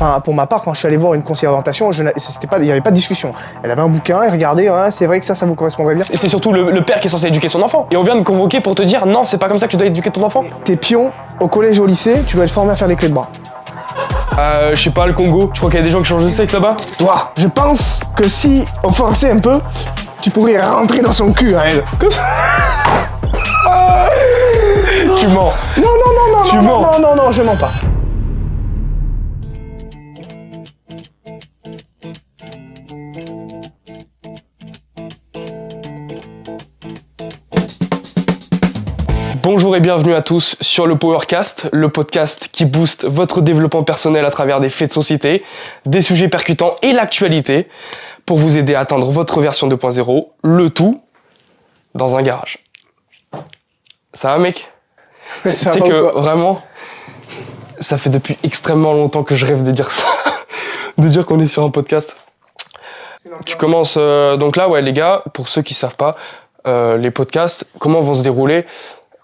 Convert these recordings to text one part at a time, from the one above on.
enfin pour ma part, quand je suis allé voir une conseillère d'orientation, il n'y avait pas de discussion. Elle avait un bouquin, elle regardait, ouais, c'est vrai que ça vous correspondrait bien. Et c'est surtout le père qui est censé éduquer son enfant. Et on vient de convoquer pour te dire non, c'est pas comme ça que tu dois éduquer ton enfant. T'es pion au collège et au lycée, tu dois être formé à faire des clés de bras. Je sais pas, le Congo, je crois qu'il y a des gens qui changent de sexe là-bas. Toi, je pense que si on forçait un peu, tu pourrais rentrer dans son cul à elle. Tu mens. Non, je mens pas. Bonjour et bienvenue à tous sur le Powercast, le podcast qui booste votre développement personnel à travers des faits de société, des sujets percutants et l'actualité pour vous aider à atteindre votre version 2.0, le tout dans un garage. Ça va mec? Tu sais que vraiment, ça fait depuis extrêmement longtemps que je rêve de dire ça, de dire qu'on est sur un podcast. Tu commences donc là, ouais les gars, pour ceux qui savent pas, les podcasts, comment vont se dérouler?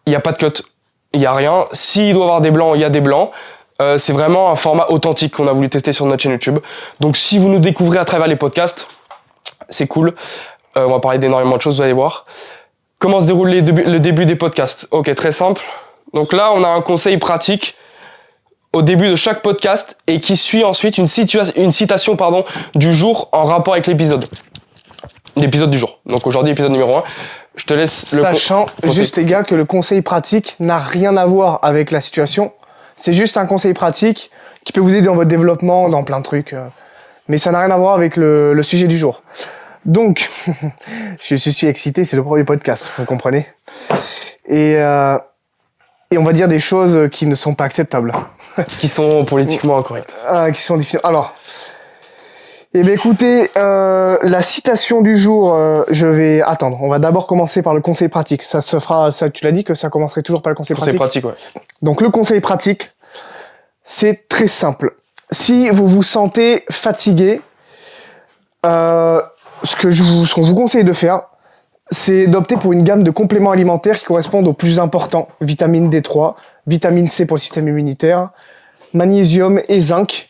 Il n'y a pas de cut, il n'y a rien. S'il doit y avoir des blancs, il y a des blancs. C'est vraiment un format authentique qu'on a voulu tester sur notre chaîne YouTube. Donc si vous nous découvrez à travers les podcasts, c'est cool. On va parler d'énormément de choses, vous allez voir. Comment se déroule le début des podcasts? Ok, très simple. Donc là, on a un conseil pratique au début de chaque podcast et qui suit ensuite une citation du jour en rapport avec l'épisode du jour. Donc aujourd'hui, épisode numéro 1. Je te laisse le Sachant, juste les gars, que le conseil pratique n'a rien à voir avec la situation. C'est juste un conseil pratique qui peut vous aider dans votre développement, dans plein de trucs. Mais ça n'a rien à voir avec le sujet du jour. Donc, je suis excité, c'est le premier podcast, vous comprenez. Et on va dire des choses qui ne sont pas acceptables. Qui sont politiquement incorrectes. Qui sont difficiles. Alors, eh bien écoutez, la citation du jour, je vais attendre. On va d'abord commencer par le conseil pratique. Ça se fera, ça, tu l'as dit que ça commencerait toujours par le conseil pratique. Conseil pratique, ouais. Donc le conseil pratique, c'est très simple. Si vous vous sentez fatigué, ce qu'on vous conseille de faire, c'est d'opter pour une gamme de compléments alimentaires qui correspondent aux plus importants. Vitamine D3, vitamine C pour le système immunitaire, magnésium et zinc.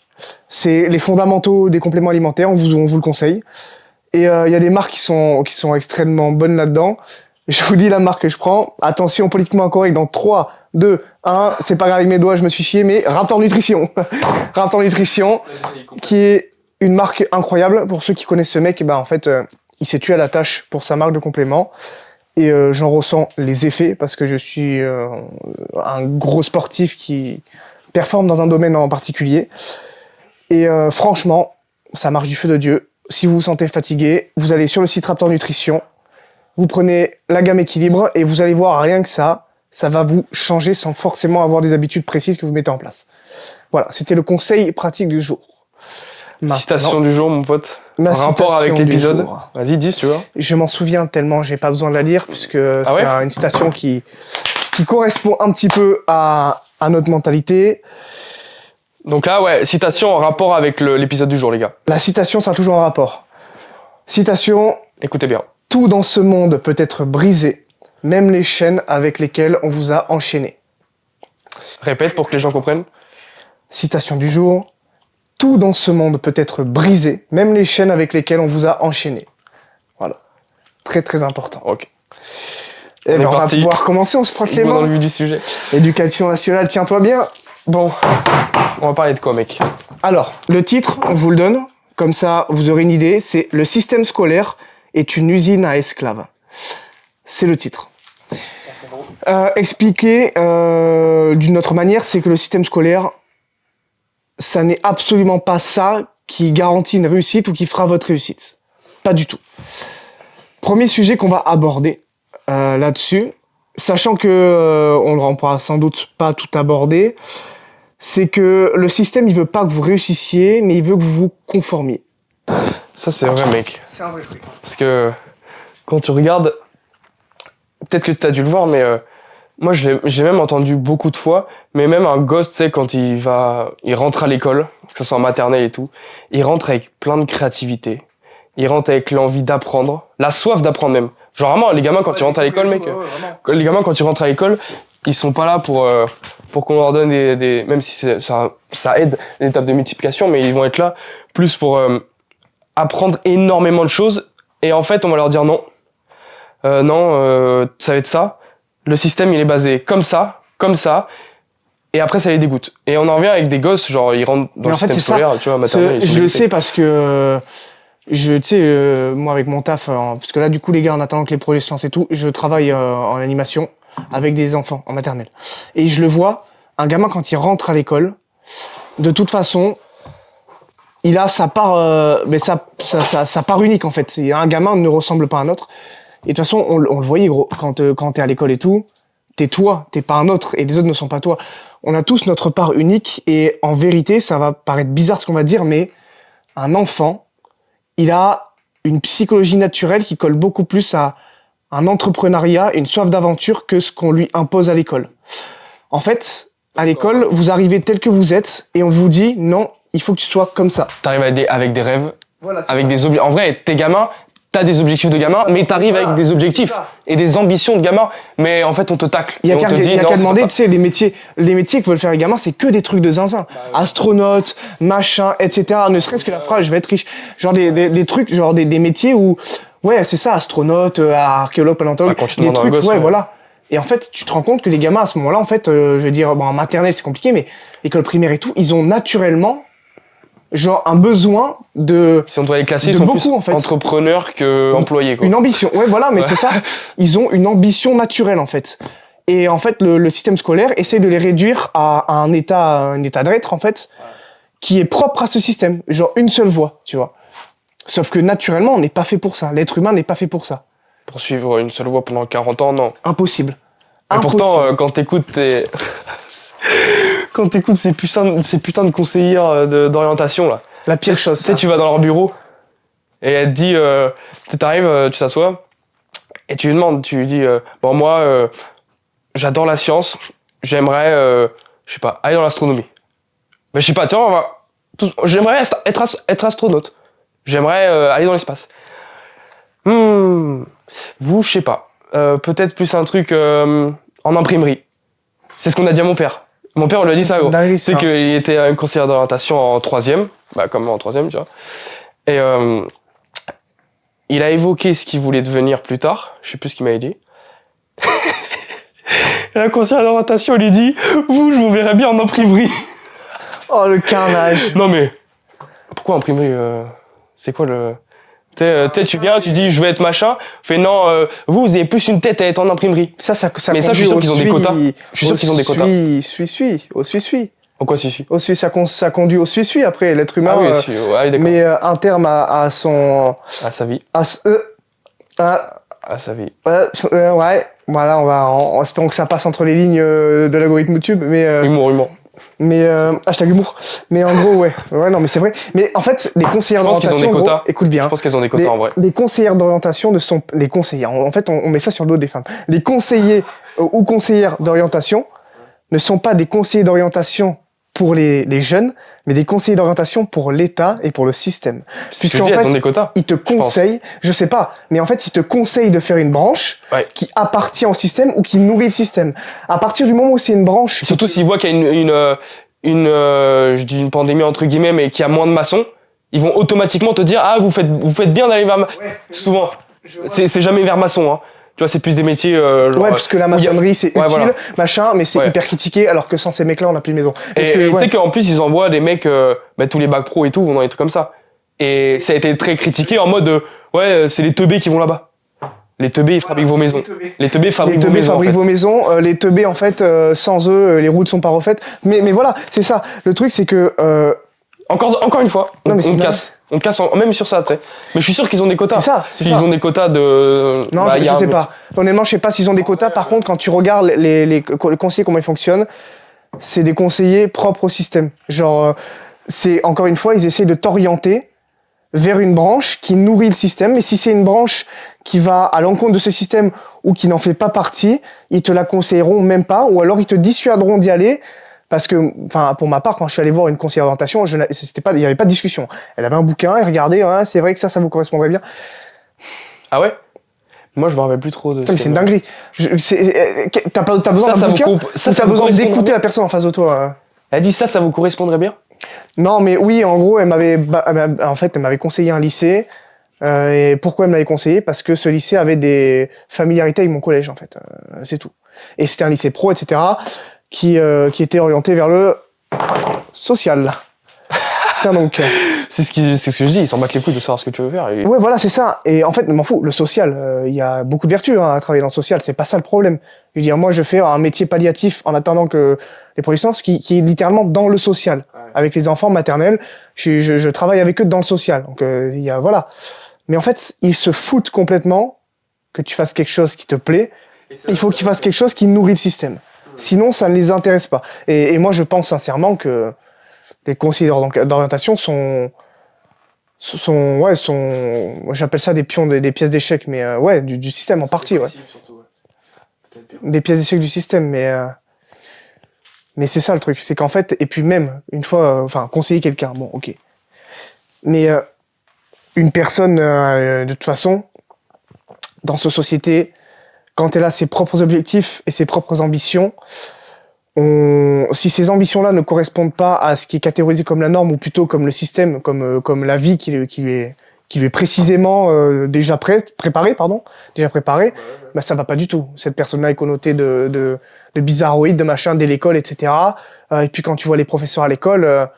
C'est les fondamentaux des compléments alimentaires, on vous le conseille. Et il y a des marques qui sont extrêmement bonnes là-dedans. Je vous dis la marque que je prends. Attention, politiquement incorrect, dans 3, 2, 1, c'est pas grave avec mes doigts, je me suis chié, mais Raptor Nutrition. Raptor Nutrition, qui est une marque incroyable. Pour ceux qui connaissent ce mec, en fait, il s'est tué à la tâche pour sa marque de compléments. Et j'en ressens les effets parce que je suis un gros sportif qui performe dans un domaine en particulier. Et franchement, ça marche du feu de Dieu. Si vous vous sentez fatigué, vous allez sur le site Raptor Nutrition, vous prenez la gamme équilibre et vous allez voir rien que ça va vous changer sans forcément avoir des habitudes précises que vous mettez en place. Voilà, c'était le conseil pratique du jour. Maintenant, citation du jour, mon pote. En rapport avec l'épisode. Vas-y, dis, tu vois. Je m'en souviens tellement, j'ai pas besoin de la lire puisque c'est une citation qui correspond un petit peu à notre mentalité. Donc là, ouais, citation en rapport avec l'épisode du jour, les gars. La citation sera toujours en rapport. Citation. Écoutez bien. Tout dans ce monde peut être brisé, même les chaînes avec lesquelles on vous a enchaîné. Répète pour que les gens comprennent. Citation du jour. Tout dans ce monde peut être brisé, même les chaînes avec lesquelles on vous a enchaîné. Voilà. Très très important. Ok. Et on va pouvoir commencer, on se frotte les mains. Dans le vif du sujet. Éducation nationale, tiens-toi bien. Bon, on va parler de quoi, mec? Alors, le titre, on vous le donne, comme ça vous aurez une idée, c'est « Le système scolaire est une usine à esclaves ». C'est le titre. Expliquer d'une autre manière, c'est que le système scolaire, ça n'est absolument pas ça qui garantit une réussite ou qui fera votre réussite. Pas du tout. Premier sujet qu'on va aborder là-dessus, sachant que on ne pourra sans doute pas tout aborder, c'est que le système, il veut pas que vous réussissiez, mais il veut que vous vous conformiez. Ça, c'est vrai, mec. C'est un vrai truc. Parce que quand tu regardes, peut-être que tu as dû le voir, mais moi, j'ai même entendu beaucoup de fois, mais même un gosse, tu sais, quand il rentre à l'école, que ce soit en maternelle et tout, il rentre avec plein de créativité. Il rentre avec l'envie d'apprendre, la soif d'apprendre même. Genre vraiment, les gamins, quand ils rentrent à l'école, mec, les gamins, quand ils rentrent à l'école, ils sont pas là pour qu'on leur donne même si ça aide l'étape de multiplication, mais ils vont être là plus pour apprendre énormément de choses. Et en fait, on va leur dire non. Ça va être ça. Le système, il est basé comme ça. Et après, ça les dégoûte. Et on en revient avec des gosses, genre, ils rentrent dans le système scolaire, tu vois, maternelle. Je le sais parce que, moi, avec mon taf, parce que là, du coup, les gars, en attendant que les projets se lancent et tout, je travaille en animation avec des enfants en maternelle. Et je le vois, un gamin, quand il rentre à l'école, de toute façon, il a sa part, mais sa part unique, en fait. Un gamin ne ressemble pas à un autre. Et de toute façon, on le voyait, gros, quand t'es à l'école et tout, t'es toi, t'es pas un autre, et les autres ne sont pas toi. On a tous notre part unique, et en vérité, ça va paraître bizarre ce qu'on va dire, mais un enfant, il a une psychologie naturelle qui colle beaucoup plus à un entrepreneuriat, une soif d'aventure que ce qu'on lui impose à l'école. En fait, à l'école, vous arrivez tel que vous êtes, et on vous dit, non, il faut que tu sois comme ça. T'arrives avec des rêves, voilà, avec des objectifs. En vrai, t'es gamin, t'as des objectifs de gamin, mais t'arrives avec des objectifs et des ambitions de gamin, mais en fait on te tacle. Il y a qu'à demander, tu sais, les métiers que veulent faire les gamins, c'est que des trucs de zinzin. Astronaute, machin, etc. Ne serait-ce que la phrase, je vais être riche. Genre des trucs, genre des métiers où, ouais, c'est ça, astronaute, archéologue, paléontologue, des trucs, voilà. Et en fait, tu te rends compte que les gamins à ce moment-là, en fait, je veux dire, bon, en maternelle c'est compliqué, mais école primaire et tout, ils ont naturellement genre un besoin de si on doit les classer, ils sont beaucoup, plus en fait. Entrepreneurs que employés, quoi. Une ambition, ouais, voilà, mais c'est ça. Ils ont une ambition naturelle, en fait. Et en fait, le système scolaire essaie de les réduire à un état d'être, en fait, qui est propre à ce système. Genre une seule voie, tu vois. Sauf que naturellement, on n'est pas fait pour ça. L'être humain n'est pas fait pour ça. Pour suivre une seule voie pendant 40 ans, non. Impossible. Et pourtant, quand t'écoutes ces putains de conseillères d'orientation, là. La pire chose. Tu sais, tu vas dans leur bureau et elle te dit, tu t'arrives, tu t'assois et tu lui demandes, tu lui dis, bon, moi, j'adore la science, j'aimerais, je sais pas, aller dans l'astronomie. Mais je sais pas, tiens, j'aimerais être astronaute. J'aimerais aller dans l'espace. Vous, je sais pas. Peut-être plus un truc en imprimerie. C'est ce qu'on a dit à mon père. Mon père, on lui a dit ça, gros. C'est qu'il était un conseiller d'orientation en 3e. Bah, comme en 3e, tu vois. Et il a évoqué ce qu'il voulait devenir plus tard. Je sais plus ce qu'il m'avait dit. Et la conseillère d'orientation lui dit, vous, je vous verrai bien en imprimerie. Oh, le carnage. Non, mais pourquoi imprimerie c'est quoi le... tu viens, tu dis je vais être machin, fais non, vous avez plus une tête à être en imprimerie. Ça mais ça, je suis sûr qu'ils ont des quotas. Je suis sûr qu'ils ont des quotas. Au suis. Pourquoi si Au Suisse, ça conduit au Suisse, après, l'être humain. Ah oui, ouais, d'accord. Mais un terme à son... À sa vie. À sa vie. Ouais, voilà, on espérons que ça passe entre les lignes de l'algorithme YouTube, mais... Humour. Mais hashtag humour. Mais en gros, ouais, non, mais c'est vrai. Mais en fait, les conseillères d'orientation, gros, écoute bien. Je pense qu'elles ont des quotas en vrai. Les conseillères d'orientation ne sont les conseillères. En fait, on met ça sur le dos des femmes. Les conseillers ou conseillères d'orientation ne sont pas des conseillers d'orientation pour les jeunes, mais des conseillers d'orientation pour l'État et pour le système. Puisqu'en fait, elles ont des quotas, ils te conseillent, je sais pas, mais en fait, ils te conseillent de faire une branche qui appartient au système ou qui nourrit le système. À partir du moment où c'est une branche... Surtout s'ils voient qu'il y a je dis une pandémie entre guillemets, mais qu'il y a moins de maçons, ils vont automatiquement te dire, ah, vous faites bien d'aller vers... Souvent. C'est jamais vers maçon, hein. Tu vois, c'est plus des métiers genre, ouais, parce que la maçonnerie, c'est utile, machin, mais c'est hyper critiqué, alors que sans ces mecs-là, on n'a plus de maison. Et tu sais qu'en plus, ils envoient des mecs, tous les bacs pro et tout vont dans des trucs comme ça. Et ça a été très critiqué en mode, c'est les teubés qui vont là-bas. Les teubés, ils fabriquent vos maisons. Les teubés fabriquent vos maisons. Les teubés, en fait, sans eux, les routes sont pas refaites. Mais voilà, c'est ça. Le truc, c'est que... Encore une fois, on te casse. On te casse même sur ça, tu sais. Mais je suis sûr qu'ils ont des quotas. C'est ça. Ils ont des quotas de... Non, je sais pas. Honnêtement, je sais pas s'ils ont des quotas. Par contre, quand tu regardes les conseillers, comment ils fonctionnent, c'est des conseillers propres au système. Genre, c'est encore une fois, ils essaient de t'orienter vers une branche qui nourrit le système. Mais si c'est une branche qui va à l'encontre de ce système ou qui n'en fait pas partie, ils te la conseilleront même pas, ou alors ils te dissuaderont d'y aller. Parce que, enfin, pour ma part, quand je suis allé voir une conseillère d'orientation, il y avait pas de discussion. Elle avait un bouquin, elle regardait, c'est vrai que ça vous correspondrait bien. Ah ouais? Moi, je me rappelle plus trop de. Putain, mais c'est une dinguerie. T'as besoin d'un bouquin ou t'as besoin d'écouter la personne en face de toi. Elle dit ça vous correspondrait bien? Non, mais oui, en gros, elle m'avait conseillé un lycée. Et pourquoi elle me l'avait conseillé? Parce que ce lycée avait des familiarités avec mon collège, en fait. C'est tout. Et c'était un lycée pro, etc., qui était orienté vers le social. Putain, donc... c'est ce que je dis, ils s'en battent les couilles de savoir ce que tu veux faire. Ouais, voilà, c'est ça. Et en fait, je m'en fous. Le social, il y a beaucoup de vertus à travailler dans le social. C'est pas ça le problème. Je veux dire, moi, je fais un métier palliatif en attendant que les productions, qui est littéralement dans le social. Ouais. Avec les enfants maternels, je travaille avec eux dans le social. Donc, il y a, voilà. Mais en fait, ils se foutent complètement que tu fasses quelque chose qui te plaît. Il faut qu'ils fassent quelque chose qui nourrit le système. Sinon, ça ne les intéresse pas. Et moi, je pense sincèrement que les conseillers d'orientation sont, j'appelle ça des pions, des pièces d'échec, mais ouais, du système en partie, ouais. Surtout, ouais. Des pièces d'échec du système, mais c'est ça le truc, c'est qu'en fait, et puis même, une fois, conseiller quelqu'un, bon, ok. Mais une personne, de toute façon, dans cette société, quand elle a ses propres objectifs et ses propres ambitions, si ces ambitions-là ne correspondent pas à ce qui est catégorisé comme la norme, ou plutôt comme le système, comme la vie qui lui est précisément déjà préparée, bah ça va pas du tout. Cette personne-là est connotée de bizarroïde, de machin, dès l'école, etc. Et puis quand tu vois les professeurs à l'école,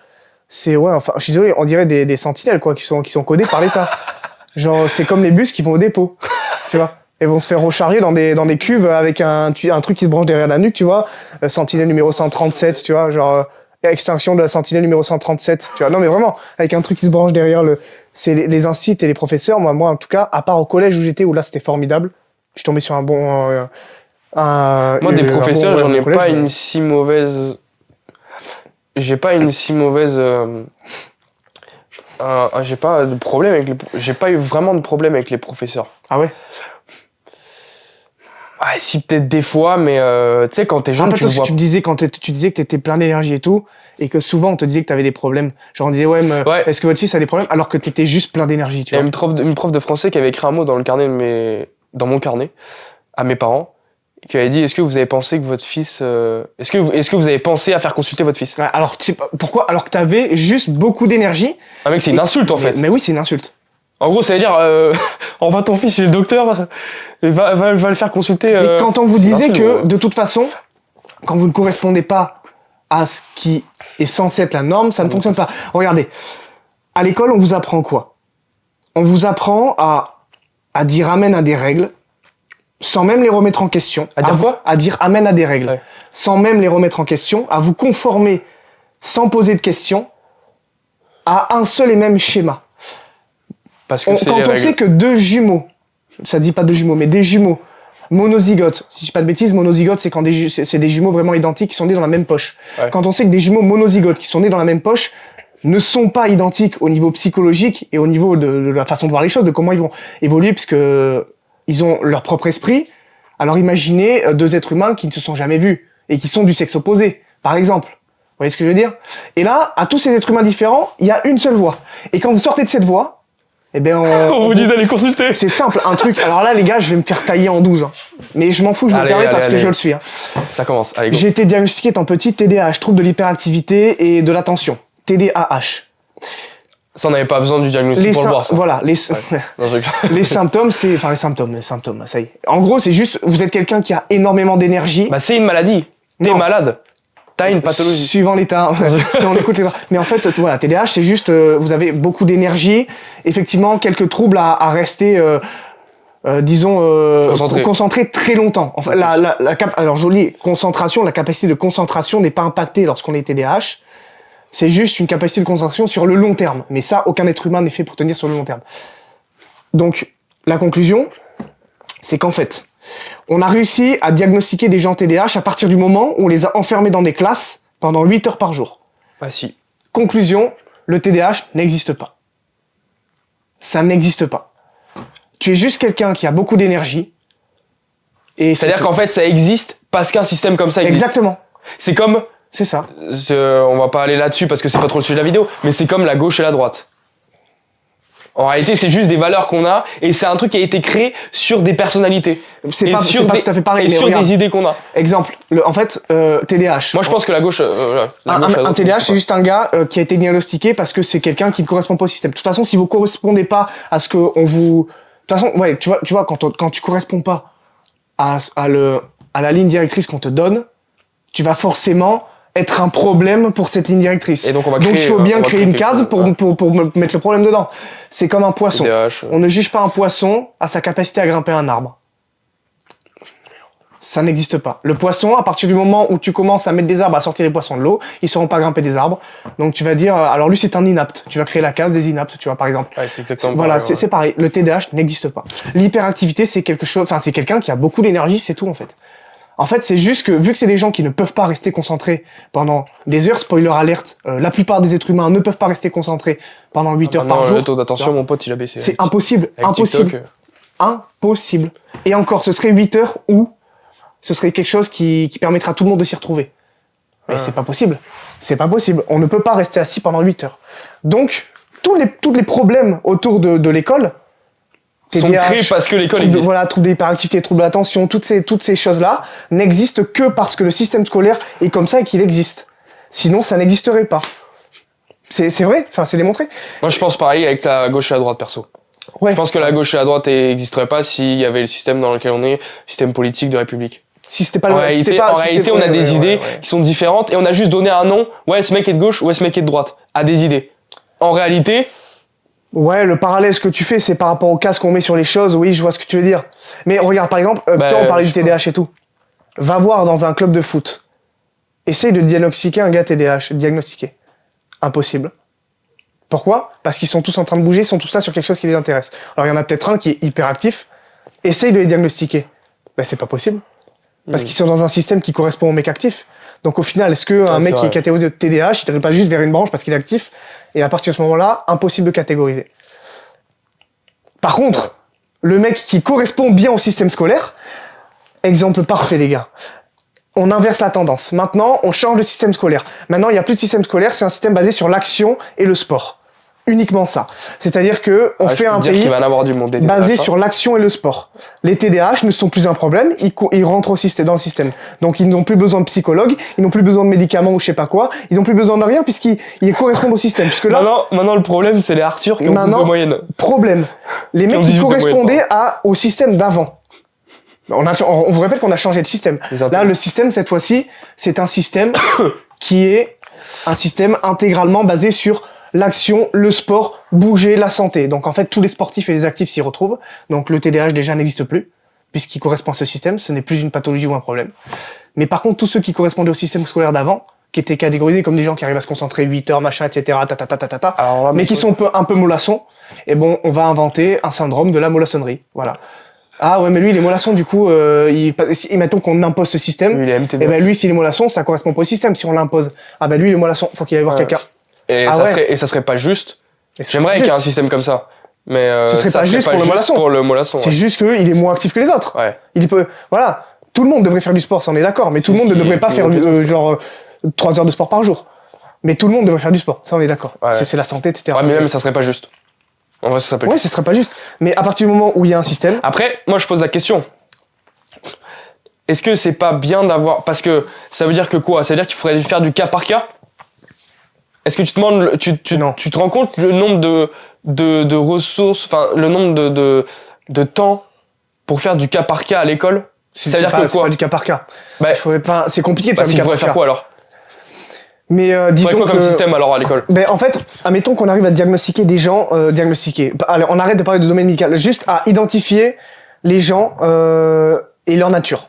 c'est je suis désolé, on dirait des sentinelles quoi, qui sont codés par l'État. Genre c'est comme les bus qui vont au dépôt, tu vois. Et vont se faire recharger dans des cuves avec un truc qui se branche derrière la nuque, tu vois. Sentinelle numéro 137, tu vois, genre extinction de la sentinelle numéro 137, tu vois. Non mais vraiment, avec un truc qui se branche derrière c'est les incites et les professeurs. Moi en tout cas, à part au collège où j'étais, où là c'était formidable, je suis tombé sur un bon moi des professeurs, j'en ai pas une si mauvaise. J'ai pas une si mauvaise. J'ai pas de problème j'ai pas eu vraiment de problème avec les professeurs. Ah ouais. Ouais, si peut-être des fois, mais tu sais quand t'es jeune, tu vois. Tu me disais quand tu disais que t'étais plein d'énergie et tout, et que souvent on te disait que t'avais des problèmes. Genre on disait ouais. Est-ce que votre fils a des problèmes alors que t'étais juste plein d'énergie, tu vois. Il y a une prof de français qui avait écrit un mot dans mon carnet à mes parents, qui avait dit est-ce que vous avez pensé que votre fils, est-ce que vous avez pensé à faire consulter votre fils? Ouais, alors tu sais pas pourquoi, alors que t'avais juste beaucoup d'énergie. Ah mec, c'est une insulte en fait. Mais oui, c'est une insulte. En gros, ça veut dire envoie ton fils chez le docteur. Et va le faire consulter. Mais quand on vous disait que, de toute façon, quand vous ne correspondez pas à ce qui est censé être la norme, ça ne fonctionne pas. Regardez, à l'école, on vous apprend quoi? On vous apprend à dire amen à des règles, sans même les remettre en question. À dire quoi? À dire amen à des règles, ouais. Sans même les remettre en question, à vous conformer, sans poser de questions, à un seul et même schéma. Parce que quand on sait que deux jumeaux, ça dit pas deux jumeaux, mais des jumeaux monozygotes, si je dis pas de bêtises, monozygotes, c'est quand c'est des jumeaux vraiment identiques qui sont nés dans la même poche. Ouais. Quand on sait que des jumeaux monozygotes qui sont nés dans la même poche ne sont pas identiques au niveau psychologique et au niveau de la façon de voir les choses, de comment ils vont évoluer, puisque ils ont leur propre esprit. Alors imaginez deux êtres humains qui ne se sont jamais vus et qui sont du sexe opposé, par exemple. Vous voyez ce que je veux dire? Et là, à tous ces êtres humains différents, il y a une seule voie. Et quand vous sortez de cette voie, eh ben on vous dit d'aller consulter. C'est simple, un truc. Alors là, les gars, je vais me faire tailler en 12. Hein. Mais je m'en fous, je me permets parce que je le suis. Hein. Ça commence. Allez, j'ai été diagnostiqué étant petit TDAH, trouble de l'hyperactivité et de l'attention. TDAH. Ça, on n'avait pas besoin du diagnostic pour le voir, ça. Voilà, les symptômes, c'est... Enfin, les symptômes, ça y est. En gros, c'est juste, vous êtes quelqu'un qui a énormément d'énergie. Bah, c'est une maladie. T'es malade. T'as une pathologie. Suivant l'état, si on écoute les... Mais en fait, voilà, TDAH, c'est juste, vous avez beaucoup d'énergie, effectivement, quelques troubles à rester, concentré très longtemps. Enfin, alors, joli, concentration, la capacité de concentration n'est pas impactée lorsqu'on est TDAH. C'est juste une capacité de concentration sur le long terme. Mais ça, aucun être humain n'est fait pour tenir sur le long terme. Donc, la conclusion, c'est qu'en fait, on a réussi à diagnostiquer des gens TDAH à partir du moment où on les a enfermés dans des classes pendant 8 heures par jour. Bah si. Conclusion, le TDAH n'existe pas. Ça n'existe pas. Tu es juste quelqu'un qui a beaucoup d'énergie. C'est-à-dire qu'en fait, ça existe parce qu'un système comme ça existe. Exactement. C'est comme... C'est ça. On va pas aller là-dessus parce que c'est pas trop le sujet de la vidéo, mais c'est comme la gauche et la droite. En réalité, c'est juste des valeurs qu'on a et c'est un truc qui a été créé sur des personnalités. C'est pas tout à fait pareil. Et mais sur regarde, des idées qu'on a. exemple, en fait, TDAH. Moi, je pense que la gauche... Un TDAH, c'est juste un gars qui a été diagnostiqué parce que c'est quelqu'un qui ne correspond pas au système. De toute façon, si vous correspondez pas à ce que on vous... De toute façon, ouais, tu vois, quand tu corresponds pas à la ligne directrice qu'on te donne, tu vas forcément être un problème pour cette ligne directrice. Et donc, il faut bien créer une case pour mettre le problème dedans. C'est comme un poisson. TDAH, On ne juge pas un poisson à sa capacité à grimper un arbre. Ça n'existe pas. Le poisson, à partir du moment où tu commences à mettre des arbres, à sortir les poissons de l'eau, ils sauront pas grimper des arbres. Donc tu vas dire, alors lui c'est un inapte. Tu vas créer la case des inaptes, tu vois, par exemple. Ouais, c'est exactement Voilà, pareil, c'est pareil. Le TDAH n'existe pas. L'hyperactivité, c'est quelque chose, enfin c'est quelqu'un qui a beaucoup d'énergie, c'est tout en fait. En fait, c'est juste que, vu que c'est des gens qui ne peuvent pas rester concentrés pendant des heures, spoiler alerte, la plupart des êtres humains ne peuvent pas rester concentrés pendant 8 heures par jour. Le taux d'attention, mon pote, il a baissé. C'est impossible, avec impossible, TikTok. impossible. Et encore, ce serait 8 heures où ce serait quelque chose qui permettra à tout le monde de s'y retrouver. Mais c'est pas possible. C'est pas possible. On ne peut pas rester assis pendant 8 heures. Donc, tous les problèmes autour de l'école, sont créés parce que l'école existe. Voilà, troubles d'hyperactivité, troubles d'attention, toutes ces choses-là n'existent que parce que le système scolaire est comme ça et qu'il existe. Sinon, ça n'existerait pas. C'est vrai, enfin, c'est démontré. Moi, je pense pareil avec la gauche et la droite, perso. Ouais. Je pense que la gauche et la droite n'existeraient pas s'il y avait le système dans lequel on est, le système politique de République. Si c'était pas En réalité, on a des idées qui sont différentes et on a juste donné un nom. Ouais, ce mec est de gauche, ouais, ce mec est de droite. À des idées. En réalité... Ouais, le parallèle, ce que tu fais, c'est par rapport au casque qu'on met sur les choses. Oui, je vois ce que tu veux dire. Mais regarde, par exemple, toi, on parlait du TDAH et tout. Va voir dans un club de foot. Essaye de diagnostiquer un gars TDAH. Diagnostiquer. Impossible. Pourquoi ? Parce qu'ils sont tous en train de bouger, ils sont tous là sur quelque chose qui les intéresse. Alors, il y en a peut-être un qui est hyperactif. Essaye de les diagnostiquer. Ben, c'est pas possible. Parce qu'ils sont dans un système qui correspond au mec actif. Donc au final, est-ce qu'un mec qui est catégorisé de TDAH, il ne pas juste vers une branche parce qu'il est actif, et à partir de ce moment-là, impossible de catégoriser. Par contre, le mec qui correspond bien au système scolaire, exemple parfait les gars, on inverse la tendance. Maintenant, on change le système scolaire. Maintenant, il n'y a plus de système scolaire, c'est un système basé sur l'action et le sport. Uniquement ça. C'est-à-dire que on fait un pays basé sur l'action et le sport. Les TDAH ne sont plus un problème, ils rentrent aussi dans le système. Donc ils n'ont plus besoin de psychologue, ils n'ont plus besoin de médicaments ou je sais pas quoi, ils n'ont plus besoin de rien puisqu'ils correspondent au système. Puisque là, maintenant le problème c'est les Arthur qui ont plus de moyenne. Problème. Les mecs qui correspondaient au système d'avant. On vous répète qu'on a changé de système. Là, le système cette fois-ci, c'est un système qui est un système intégralement basé sur l'action, le sport, bouger, la santé. Donc en fait, tous les sportifs et les actifs s'y retrouvent. Donc le TDAH déjà n'existe plus, puisqu'il correspond à ce système, ce n'est plus une pathologie ou un problème. Mais par contre, tous ceux qui correspondaient au système scolaire d'avant, qui étaient catégorisés comme des gens qui arrivent à se concentrer 8 heures, machin, etc., mais qui sont un peu mollassons, et bon, on va inventer un syndrome de la mollassonnerie. Voilà. Ah ouais, mais lui, il est mollasson, du coup, mettons qu'on impose ce système, et ben lui, s'il est mollasson, ça correspond pas au système si on l'impose. Ah ben lui, il est mollasson, faut qu'il aille voir quelqu'un. Et ça serait pas juste. J'aimerais qu'il y ait un système comme ça. Mais ce serait pas juste pour le mollasson. C'est juste qu'il est moins actif que les autres. Ouais. Voilà. Tout le monde devrait faire du sport, ça on est d'accord. Mais tout le monde ne devrait pas faire 3 heures de sport par jour. Mais tout le monde devrait faire du sport, ça on est d'accord. Ouais. C'est la santé, etc. Ouais, mais même ça serait pas juste. En vrai, ça s'appelle. Ouais, ça serait pas juste. Mais à partir du moment où il y a un système. Après, moi je pose la question. Est-ce que c'est pas bien d'avoir. Parce que ça veut dire que quoi ? Ça veut dire qu'il faudrait faire du cas par cas ? Est-ce que tu te demandes, tu te rends compte le nombre de ressources, enfin le nombre de temps pour faire du cas par cas à l'école ? Ça veut dire que quoi ? C'est pas du cas par cas. C'est compliqué de faire du cas par cas. Il faudrait faire quoi alors ? Mais disons quoi comme système alors à l'école ? En fait, admettons qu'on arrive à diagnostiquer des gens, Allez, on arrête de parler de domaine médical, juste à identifier les gens et leur nature.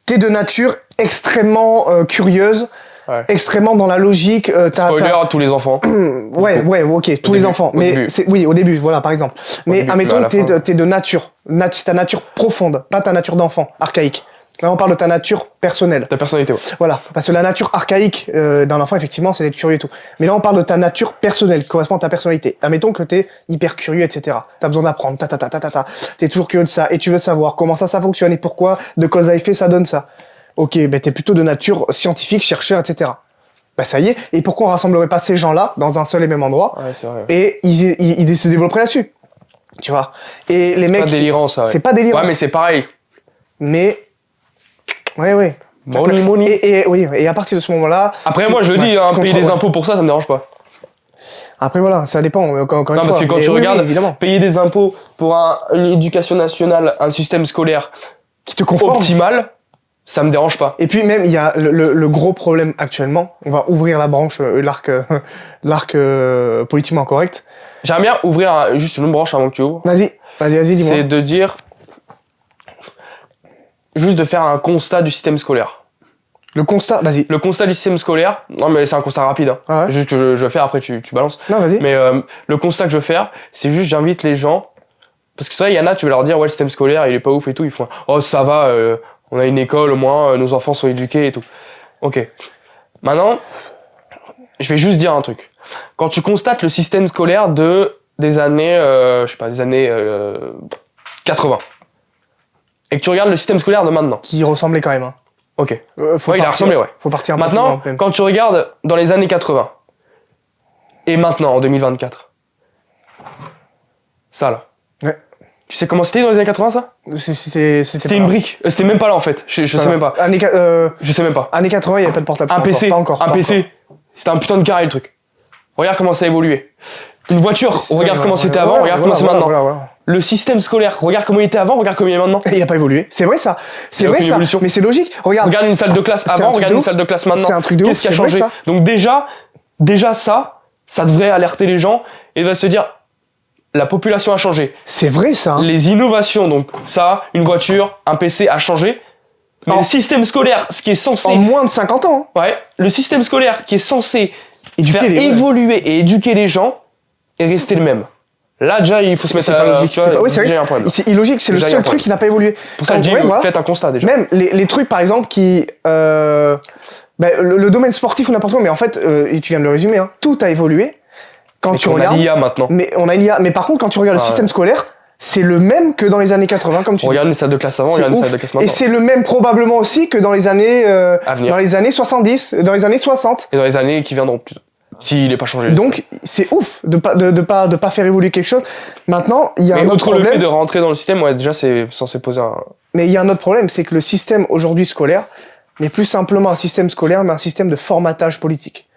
T'es de nature extrêmement curieuse. Ouais. Extrêmement dans la logique. Spoiler à tous les enfants. ouais, ok, tous les enfants. Mais oui, au début, voilà, par exemple. Mais admettons que t'es de nature. C'est ta nature profonde, pas ta nature d'enfant, archaïque. Là, on parle de ta nature personnelle. Ta personnalité, ouais. Voilà. Parce que la nature archaïque d'un enfant, effectivement, c'est d'être curieux et tout. Mais là, on parle de ta nature personnelle, qui correspond à ta personnalité. Admettons que t'es hyper curieux, etc. T'as besoin d'apprendre, T'es toujours curieux de ça, et tu veux savoir comment ça fonctionne, et pourquoi, de cause à effet, ça donne ça. Ok, t'es plutôt de nature scientifique, chercheur, etc. Bah ça y est. Et pourquoi on rassemblerait pas ces gens-là dans un seul et même endroit Ouais, c'est vrai. et ils se développeraient là-dessus. Tu vois. Et les mecs. C'est pas délirant, ça. Ouais. C'est pas délirant. Ouais, mais c'est pareil. Mais. Ouais. Money. Et à partir de ce moment-là. Après, moi, je le dis, payer des impôts pour ça me dérange pas. Après, voilà, ça dépend. Encore une fois. Parce que quand tu regardes, évidemment. Payer des impôts pour une éducation nationale, un système scolaire qui te conforme, optimal, ça me dérange pas. Et puis même, il y a le gros problème actuellement. On va ouvrir la branche, l'arc politiquement correct. J'aimerais bien ouvrir juste une branche avant que tu ouvres. Vas-y, dis-moi. C'est de dire. Juste de faire un constat du système scolaire. Le constat, vas-y. Le constat du système scolaire, non mais c'est un constat rapide, hein. Ah ouais. Juste que je vais faire, après tu balances. Non, vas-y. Mais le constat que je veux faire, c'est juste j'invite les gens, parce que ça, il y en a, tu vas leur dire, ouais, le système scolaire, il est pas ouf et tout, ils font, oh ça va, on a une école, au moins, nos enfants sont éduqués et tout. Ok. Maintenant, je vais juste dire un truc. Quand tu constates le système scolaire des années, des années 80, et que tu regardes le système scolaire de maintenant. Qui ressemblait quand même, hein. Ok. Il a ressemblé, ouais. Faut partir un maintenant, peu. Maintenant, quand tu regardes dans les années 80, et maintenant, en 2024, ça là. Ouais. Tu sais comment c'était dans les années 80, ça? C'était une brique. C'était même pas là, en fait. Je sais même pas. Je sais même pas. Années 80, il n'y avait pas de portable. Un PC. Pas encore. Un PC. C'était un putain de carré, le truc. Regarde comment ça a évolué. Une voiture, regarde comment c'était avant, regarde comment c'est maintenant. Voilà. Le système scolaire, regarde comment il était avant, regarde comment il est maintenant. Il a pas évolué. C'est vrai ça. C'est vrai ça. Évolution. Mais c'est logique. Regarde une salle de classe avant, regarde une salle de classe maintenant. C'est un truc de ouf. Qu'est-ce qui a changé? Donc déjà ça devrait alerter les gens et va se dire la population a changé. C'est vrai ça. Hein. Les innovations, donc ça, une voiture, un PC a changé. Mais le système scolaire, ce qui est censé... En moins de 50 ans. Hein. Ouais. Le système scolaire qui est censé faire évoluer et éduquer les gens est resté le même. Là, déjà, il faut se mettre à... C'est pas logique. C'est un problème. C'est illogique, c'est le seul truc qui n'a pas évolué. Pour ça, je dis, faites un constat, déjà. Même les trucs, par exemple, qui... le domaine sportif ou n'importe quoi, mais en fait, et tu viens de le résumer, hein, tout a évolué. Quand tu regardes... On a l'IA maintenant. Mais on a l'IA. Mais par contre, quand tu regardes le système scolaire, c'est le même que dans les années 80, comme tu dis. Regarde une salle de classe avant, regarde une salle de classe maintenant. Et c'est le même probablement aussi que dans les années... dans les années 70, dans les années 60. Et dans les années qui viendront plus. S'il n'est pas changé. Donc, c'est ouf de pas faire évoluer quelque chose. Maintenant, il y a un autre problème. Le fait de rentrer dans le système, ouais, déjà, c'est censé poser un... Mais il y a un autre problème, c'est que le système aujourd'hui scolaire n'est plus simplement un système scolaire, mais un système de formatage politique.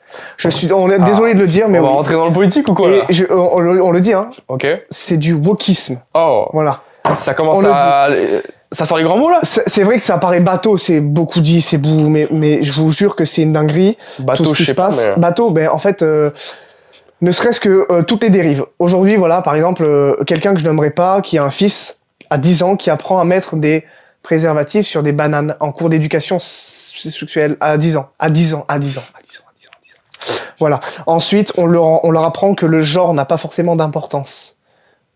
On est désolé de le dire, mais on va rentrer dans le politique ou quoi là? On le dit, hein. Ok. C'est du wokisme. Oh. Voilà. Ça commence Ça sort les grands mots là? C'est vrai que ça paraît bateau, c'est beaucoup dit, c'est beau, mais je vous jure que c'est une dinguerie. Bateau, tout ce qui se passe. Pas, mais... Bateau, ben en fait, ne serait-ce que toutes les dérives. Aujourd'hui, voilà, par exemple, quelqu'un que je nommerai pas, qui a un fils à 10 ans, qui apprend à mettre des préservatifs sur des bananes en cours d'éducation sexuelle à 10 ans. À 10 ans. Voilà. Ensuite, on leur apprend que le genre n'a pas forcément d'importance.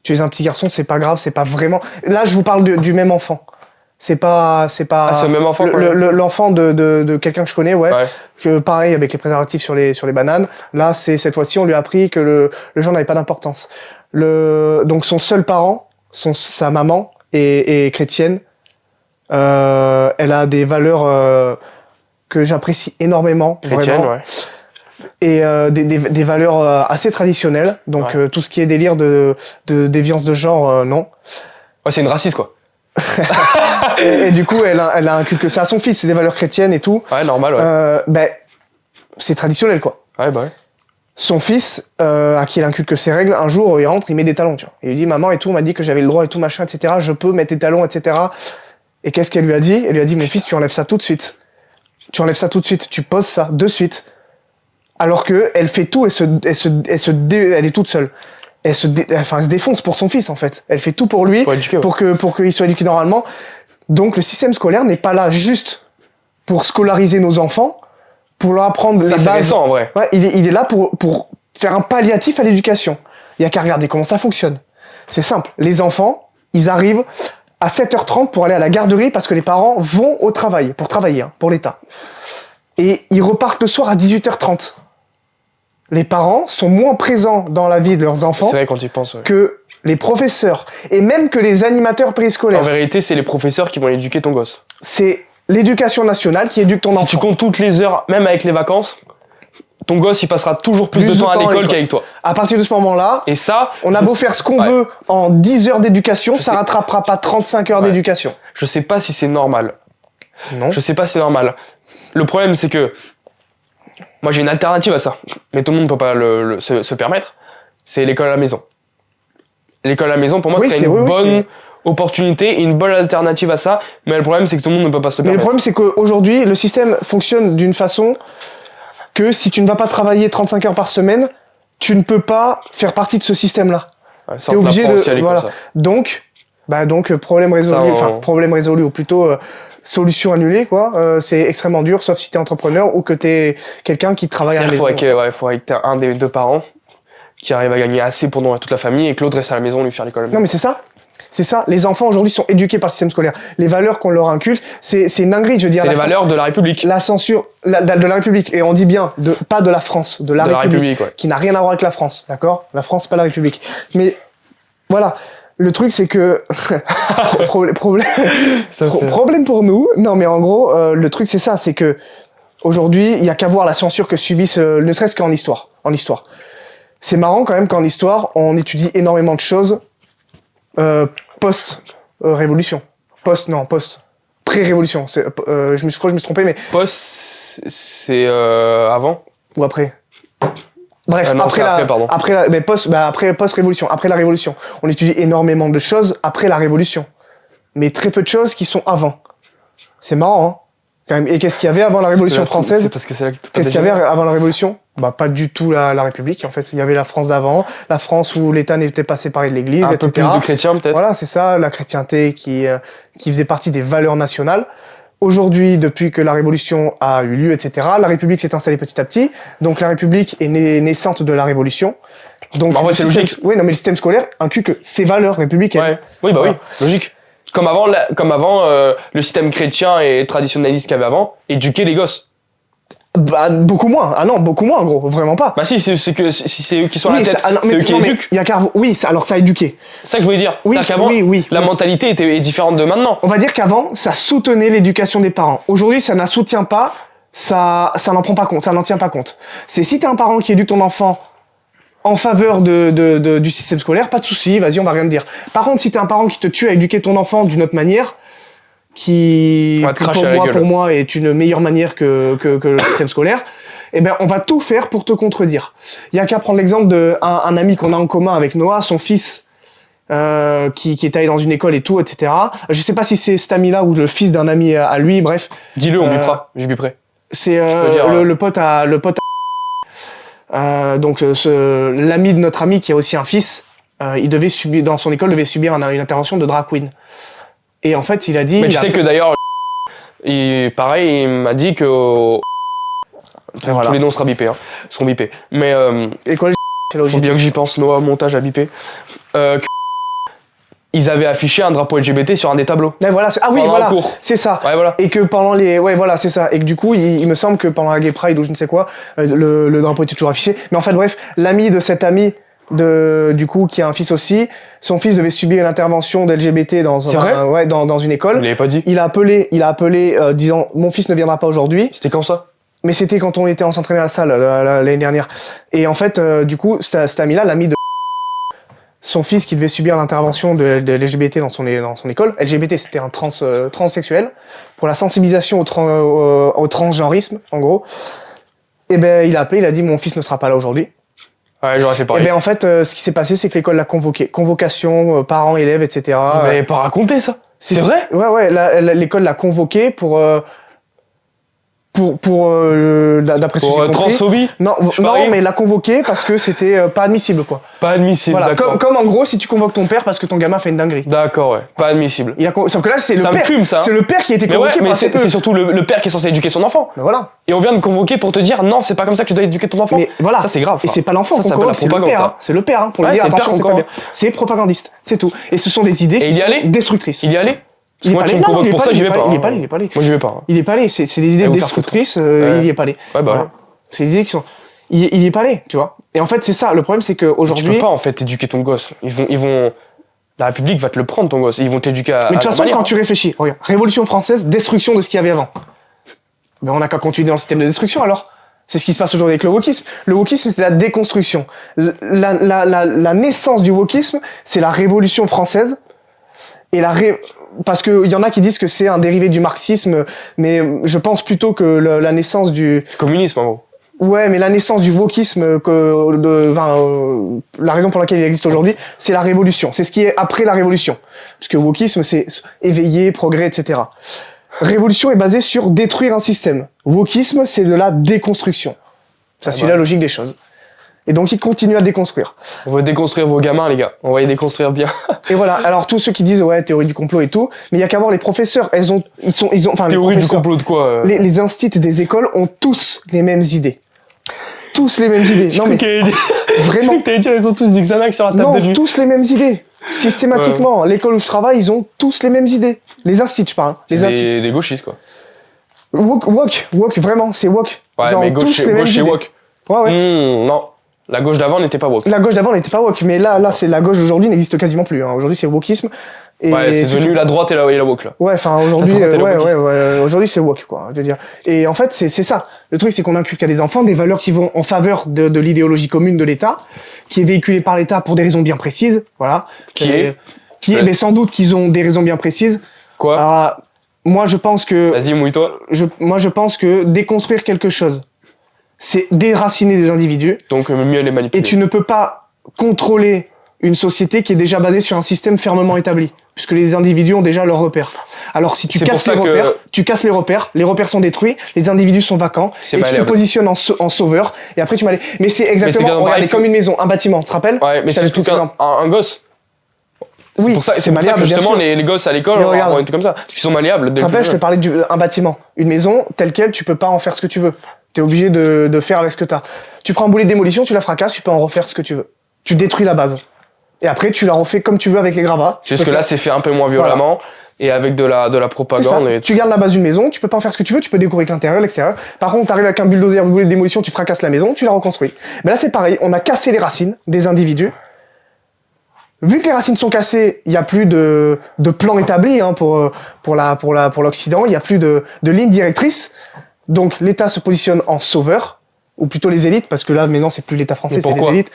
Tu es un petit garçon, c'est pas grave, c'est pas vraiment... Là, je vous parle du même enfant. C'est pas... Ah, c'est le même enfant l'enfant de quelqu'un que je connais, ouais. Que pareil, avec les préservatifs sur les bananes. Là, cette fois-ci, on lui a appris que le genre n'avait pas d'importance. Donc, son seul parent, sa maman, est chrétienne. Elle a des valeurs que j'apprécie énormément. Chrétienne, vraiment. Ouais. Et des valeurs assez traditionnelles, donc tout ce qui est délire de déviance de genre, non. Ouais, c'est une raciste quoi. et du coup, elle a inculqué ça à son fils, c'est des valeurs chrétiennes et tout. Ouais, normal, ouais. C'est traditionnel quoi. Ouais, bah ouais. Son fils, à qui elle inculque ses règles, un jour il rentre, il met des talons, tu vois. Il lui dit maman et tout, on m'a dit que j'avais le droit et tout machin, etc. Je peux mettre des talons, etc. Et qu'est-ce qu'elle lui a dit? Elle lui a dit mon fils, tu enlèves ça tout de suite. Tu poses ça de suite. Alors que elle fait tout, elle est toute seule. Elle se défonce pour son fils en fait. Elle fait tout pour lui, pour qu'il soit éduqué normalement. Donc le système scolaire n'est pas là juste pour scolariser nos enfants, pour leur apprendre les bases. Récent, en vrai. Ouais, il est là pour faire un palliatif à l'éducation. Il y a qu'à regarder comment ça fonctionne. C'est simple. Les enfants, ils arrivent à 7h30 pour aller à la garderie parce que les parents vont au travail, pour travailler, hein, pour l'État. Et ils repartent le soir à 18h30. Les parents sont moins présents dans la vie de leurs enfants c'est vrai, quand ils pensent, ouais. que les professeurs et même que les animateurs périscolaires. En vérité, c'est les professeurs qui vont éduquer ton gosse. C'est l'éducation nationale qui éduque ton enfant. Si tu comptes toutes les heures, même avec les vacances, ton gosse, il passera toujours plus de temps à l'école qu'avec toi. À partir de ce moment-là, Et ça, on a beau faire ce qu'on veut en 10 heures d'éducation, ça rattrapera pas 35 heures d'éducation. je sais pas si c'est normal. Non. Je sais pas si c'est normal. Le problème, c'est que moi, j'ai une alternative à ça, mais tout le monde peut pas se permettre. C'est l'école à la maison. L'école à la maison, pour moi, c'est une bonne opportunité et une bonne alternative à ça. Mais le problème, c'est que tout le monde ne peut pas se le permettre. Mais le problème, c'est qu'aujourd'hui, le système fonctionne d'une façon que si tu ne vas pas travailler 35 heures par semaine, tu ne peux pas faire partie de ce système-là. Ouais, t'es obligé de... Voilà. Donc, problème résolu, problème résolu, ou plutôt solution annulée, quoi. C'est extrêmement dur, sauf si t'es entrepreneur ou que t'es quelqu'un qui travaille à la maison. Il faudrait que t'aies un des deux parents qui arrive à gagner assez pour nourrir toute la famille et que l'autre reste à la maison lui faire l'école. Non, mais c'est ça. C'est ça. Les enfants aujourd'hui sont éduqués par le système scolaire. Les valeurs qu'on leur inculque, c'est une dinguerie, je veux dire. C'est les valeurs de la République. La censure de la République. Et on dit bien, pas de la France, de la République. Qui n'a rien à voir avec la France, d'accord? La France, c'est pas la République. Mais, voilà. Le truc, c'est que... problème pour nous. Non, mais en gros, le truc, c'est ça. C'est que, aujourd'hui, il y a qu'à voir la censure que subissent, ne serait-ce qu'en histoire. En histoire. C'est marrant quand même qu'en histoire, on étudie énormément de choses post-révolution. Pré-révolution. Je crois que je me suis trompé, mais... Post, c'est avant? Ou après? Bref, non, après post-révolution, après la révolution. On étudie énormément de choses après la révolution. Mais très peu de choses qui sont avant. C'est marrant, hein, quand même. Et qu'est-ce qu'il y avait avant la Révolution française? Qu'est-ce qu'il y avait avant la Révolution? Pas du tout la République, en fait. Il y avait la France d'avant, la France où l'État n'était pas séparé de l'Église, etc. Un peu plus de chrétiens, peut-être. Voilà, c'est ça, la chrétienté qui faisait partie des valeurs nationales. Aujourd'hui, depuis que la Révolution a eu lieu, etc., la République s'est installée petit à petit. Donc la République est naissante de la Révolution. Donc, c'est logique. Oui, non, mais le système scolaire inculque ces valeurs républicaines. Ouais. Oui, oui, logique. Comme avant, le système chrétien et traditionnaliste qu'il y avait avant éduquait les gosses. Beaucoup moins. Ah non, beaucoup moins, en gros. Vraiment pas. Si c'est eux qui sont à la tête, c'est eux qui éduquent. Alors ça a éduqué. C'est ça que je voulais dire. Oui, la mentalité est différente de maintenant. On va dire qu'avant, ça soutenait l'éducation des parents. Aujourd'hui, ça n'en soutient pas, ça n'en prend pas compte, ça n'en tient pas compte. C'est si t'es un parent qui éduque ton enfant en faveur du système scolaire, pas de souci, vas-y, on va rien te dire. Par contre, si t'es un parent qui te tue à éduquer ton enfant d'une autre manière, qui pour moi est une meilleure manière que le système scolaire, eh ben on va tout faire pour te contredire. Il y a qu'à prendre l'exemple de un ami qu'on a en commun avec Noah, son fils qui est allé dans une école et tout, etc. Je sais pas si c'est cet ami-là ou le fils d'un ami à lui, bref. Dis-le, on bipera, je biperai. C'est le pote à donc l'ami de notre ami qui a aussi un fils, il devait subir dans son école une intervention de drag queen. Et en fait, il a dit... Mais tu sais que d'ailleurs, pareil, il m'a dit que... Tous les noms seront bipés. Mais... Et quoi, faut bien que j'y pense, Noah, montage à biper. Ils avaient affiché un drapeau LGBT sur un des tableaux. Mais voilà, c'est ça. Ouais, voilà. Et que pendant les... Ouais, voilà, c'est ça. Et que du coup, il me semble que pendant la Gay Pride ou je ne sais quoi, le drapeau était toujours affiché. Mais en fait, bref, l'ami de cet ami... du coup qui a un fils aussi, son fils devait subir une intervention d'LGBT dans une école. Il l'avait pas dit. Il a appelé disant mon fils ne viendra pas aujourd'hui. C'était quand ça? Mais c'était quand on était en s'entraîner à la salle l'année dernière. Et en fait du coup cet ami-là, l'ami de son fils qui devait subir l'intervention de l'LGBT dans son école. LGBT, c'était un transsexuel pour la sensibilisation au transgenrisme en gros. Et ben il a appelé, il a dit mon fils ne sera pas là aujourd'hui. Ouais, j'aurais fait pareil. Et bien en fait, ce qui s'est passé, c'est que l'école l'a convoqué. Convocation, parents, élèves, etc. Mais pas raconter ça. C'est vrai? Ouais, l'école l'a convoqué pour d'après ce que j'ai compris. Transphobie? Non, mais l'a convoqué parce que c'était pas admissible, quoi. Pas admissible, voilà, d'accord. Comme en gros, si tu convoques ton père parce que ton gamin fait une dinguerie. D'accord, ouais. Pas admissible. Sauf que là, c'est le père. Ça me fume, ça. C'est le père qui a été convoqué mais c'est surtout le père qui est censé éduquer son enfant. Mais voilà. Et on vient de convoquer pour te dire non, c'est pas comme ça que tu dois éduquer ton enfant. Mais voilà. Ça, c'est grave. Et c'est pas l'enfant qu'on convoque, c'est le père. C'est le père, pour lui dire attention, c'est pas bien. C'est propagandiste, c'est tout. Et ce sont des idées qui sont destructrices. Il y allait? Moi, tu me convoques pour ça, j'y vais pas. Il est pas allé. Moi, j'y vais pas. Il est pas allé. C'est des idées destructrices, il y est pas allé. Ouais, bah ouais. C'est des idées qui sont... Il y est pas allé, tu vois. Et en fait, c'est ça. Le problème, c'est qu'aujourd'hui... Tu peux pas, en fait, éduquer ton gosse. Ils vont... La République va te le prendre, ton gosse. Ils vont t'éduquer à... Mais de toute façon, quand tu réfléchis, regarde, Révolution française, destruction de ce qu'il y avait avant. Ben, on n'a qu'à continuer dans le système de destruction, alors. C'est ce qui se passe aujourd'hui avec le wokisme. Le wokisme, c'est la déconstruction. La naissance du wokisme, c'est la Révolution française. Et parce que il y en a qui disent que c'est un dérivé du marxisme, mais je pense plutôt que la naissance du Communisme, en gros. Ouais, mais la naissance du wokisme, la raison pour laquelle il existe aujourd'hui, c'est la révolution. C'est ce qui est après la révolution. Parce que wokisme, c'est éveillé, progrès, etc. Révolution est basée sur détruire un système. Wokisme, c'est de la déconstruction. Ça suit la logique des choses. Et donc, ils continuent à déconstruire. On va déconstruire vos gamins, les gars. On va les déconstruire bien. Et voilà. Alors, tous ceux qui disent, ouais, théorie du complot et tout, mais il y a qu'à voir les professeurs. Enfin, Théorie du complot de quoi les instituts des écoles ont tous les mêmes idées. Tous les mêmes idées. Non, mais vraiment. Ils ont tous des Xanax sur la table de nuit. Non, tous les mêmes idées. Systématiquement. L'école où je travaille, ils ont tous les mêmes idées. Les instituts, je parle. C'est des gauchistes, quoi. Wok, vraiment, c'est wok. Ouais, genre, mais gauche c'est wok. Ouais. Non. La gauche d'avant n'était pas woke. La gauche d'avant n'était pas woke, mais là, c'est la gauche d'aujourd'hui n'existe quasiment plus. Hein. Aujourd'hui, c'est wokisme. Et ouais, c'est devenu la droite et la woke, là. Ouais, enfin, aujourd'hui, aujourd'hui, c'est woke, quoi. Je veux dire. Et en fait, c'est ça. Le truc, c'est qu'on inculque à des enfants des valeurs qui vont en faveur de l'idéologie commune de l'État, qui est véhiculée par l'État pour des raisons bien précises. Voilà. Mais sans doute qu'ils ont des raisons bien précises. Quoi? Alors, moi, je pense que. Vas-y, mouille-toi. Moi, je pense que déconstruire quelque chose, c'est déraciner des individus. Donc, mieux les manipuler. Et tu ne peux pas contrôler une société qui est déjà basée sur un système fermement établi, puisque les individus ont déjà leurs repères. Alors, si tu casses les repères, les repères sont détruits, les individus sont vacants, et tu te positionnes en sauveur, et après tu m'as Mais c'est exactement, regardez, comme une maison, un bâtiment, tu te rappelles? Ouais, mais c'est tout un gosse. Oui, c'est pour ça que justement les gosses à l'école vont être comme ça, parce qu'ils sont malléables. Tu te rappelles, je te parlais d'un bâtiment. Une maison, telle quelle, tu peux pas en faire ce que tu veux. T'es obligé de faire avec ce que t'as. Tu prends un boulet de démolition, tu la fracasses, tu peux en refaire ce que tu veux. Tu détruis la base. Et après, tu la refais comme tu veux avec les gravats. Juste que là, c'est fait un peu moins violemment, et avec de la propagande. Et tu gardes la base d'une maison, tu peux pas en faire ce que tu veux, tu peux décorer l'intérieur, l'extérieur. Par contre, t'arrives avec un bulldozer, un boulet de démolition, tu fracasses la maison, tu la reconstruis. Mais là, c'est pareil, on a cassé les racines des individus. Vu que les racines sont cassées, il y a plus de plan établi hein, pour l'Occident, il y a plus de ligne directrice. Donc l'État se positionne en sauveur, ou plutôt les élites, parce que là maintenant c'est plus l'État français, c'est les élites.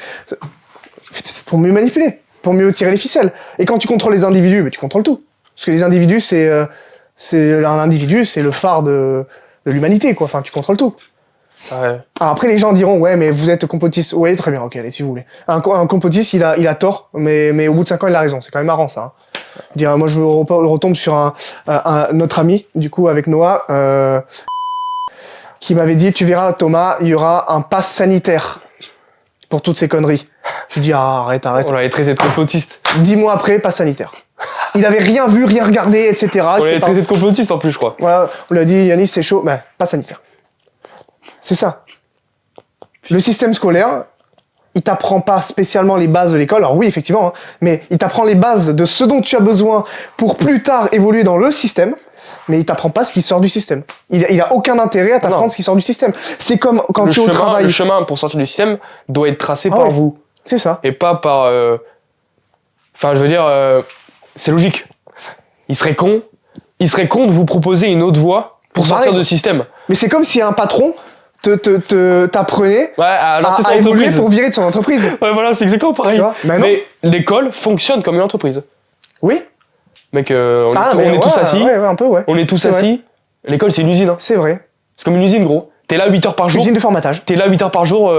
C'est pour mieux manipuler, pour mieux tirer les ficelles. Et quand tu contrôles les individus, tu contrôles tout. Parce que les individus, un individu, c'est le phare de l'humanité, quoi. Enfin, tu contrôles tout. Ouais. Alors après, les gens diront, ouais, mais vous êtes complotiste. Ouais, très bien, ok, allez, si vous voulez. Un complotiste, il a tort, mais au bout de 5 ans, il a raison. C'est quand même marrant, ça. Hein. Moi, je retombe sur notre ami, du coup, avec Noah, qui m'avait dit, tu verras, Thomas, il y aura un pass sanitaire pour toutes ces conneries. Je lui dis, arrête. On l'avait traité de complotiste. 10 mois après, pass sanitaire. Il avait rien vu, rien regardé, etc. On l'avait traité de complotiste en plus, je crois. Voilà, on lui a dit, Yanis, c'est chaud, mais pass sanitaire. C'est ça. Le système scolaire, il t'apprend pas spécialement les bases de l'école. Alors oui, effectivement, hein, mais il t'apprend les bases de ce dont tu as besoin pour plus tard évoluer dans le système, mais il t'apprend pas ce qui sort du système. Il a aucun intérêt à t'apprendre ce qui sort du système. C'est comme quand tu es au travail. Le chemin pour sortir du système doit être tracé par vous. C'est ça. Et pas par... Enfin, je veux dire, c'est logique. Il serait con de vous proposer une autre voie pour sortir du système. Mais c'est comme si un patron t'apprenait à évoluer pour virer de son entreprise. Ouais, voilà, c'est exactement pareil. Mais l'école fonctionne comme une entreprise. Oui. Mec, on est tous assis. Ouais, un peu, ouais. On est tous assis. L'école, c'est une usine. Hein. C'est vrai. C'est comme une usine, gros. T'es là 8 heures par jour. Usine de formatage. T'es là 8 heures par jour,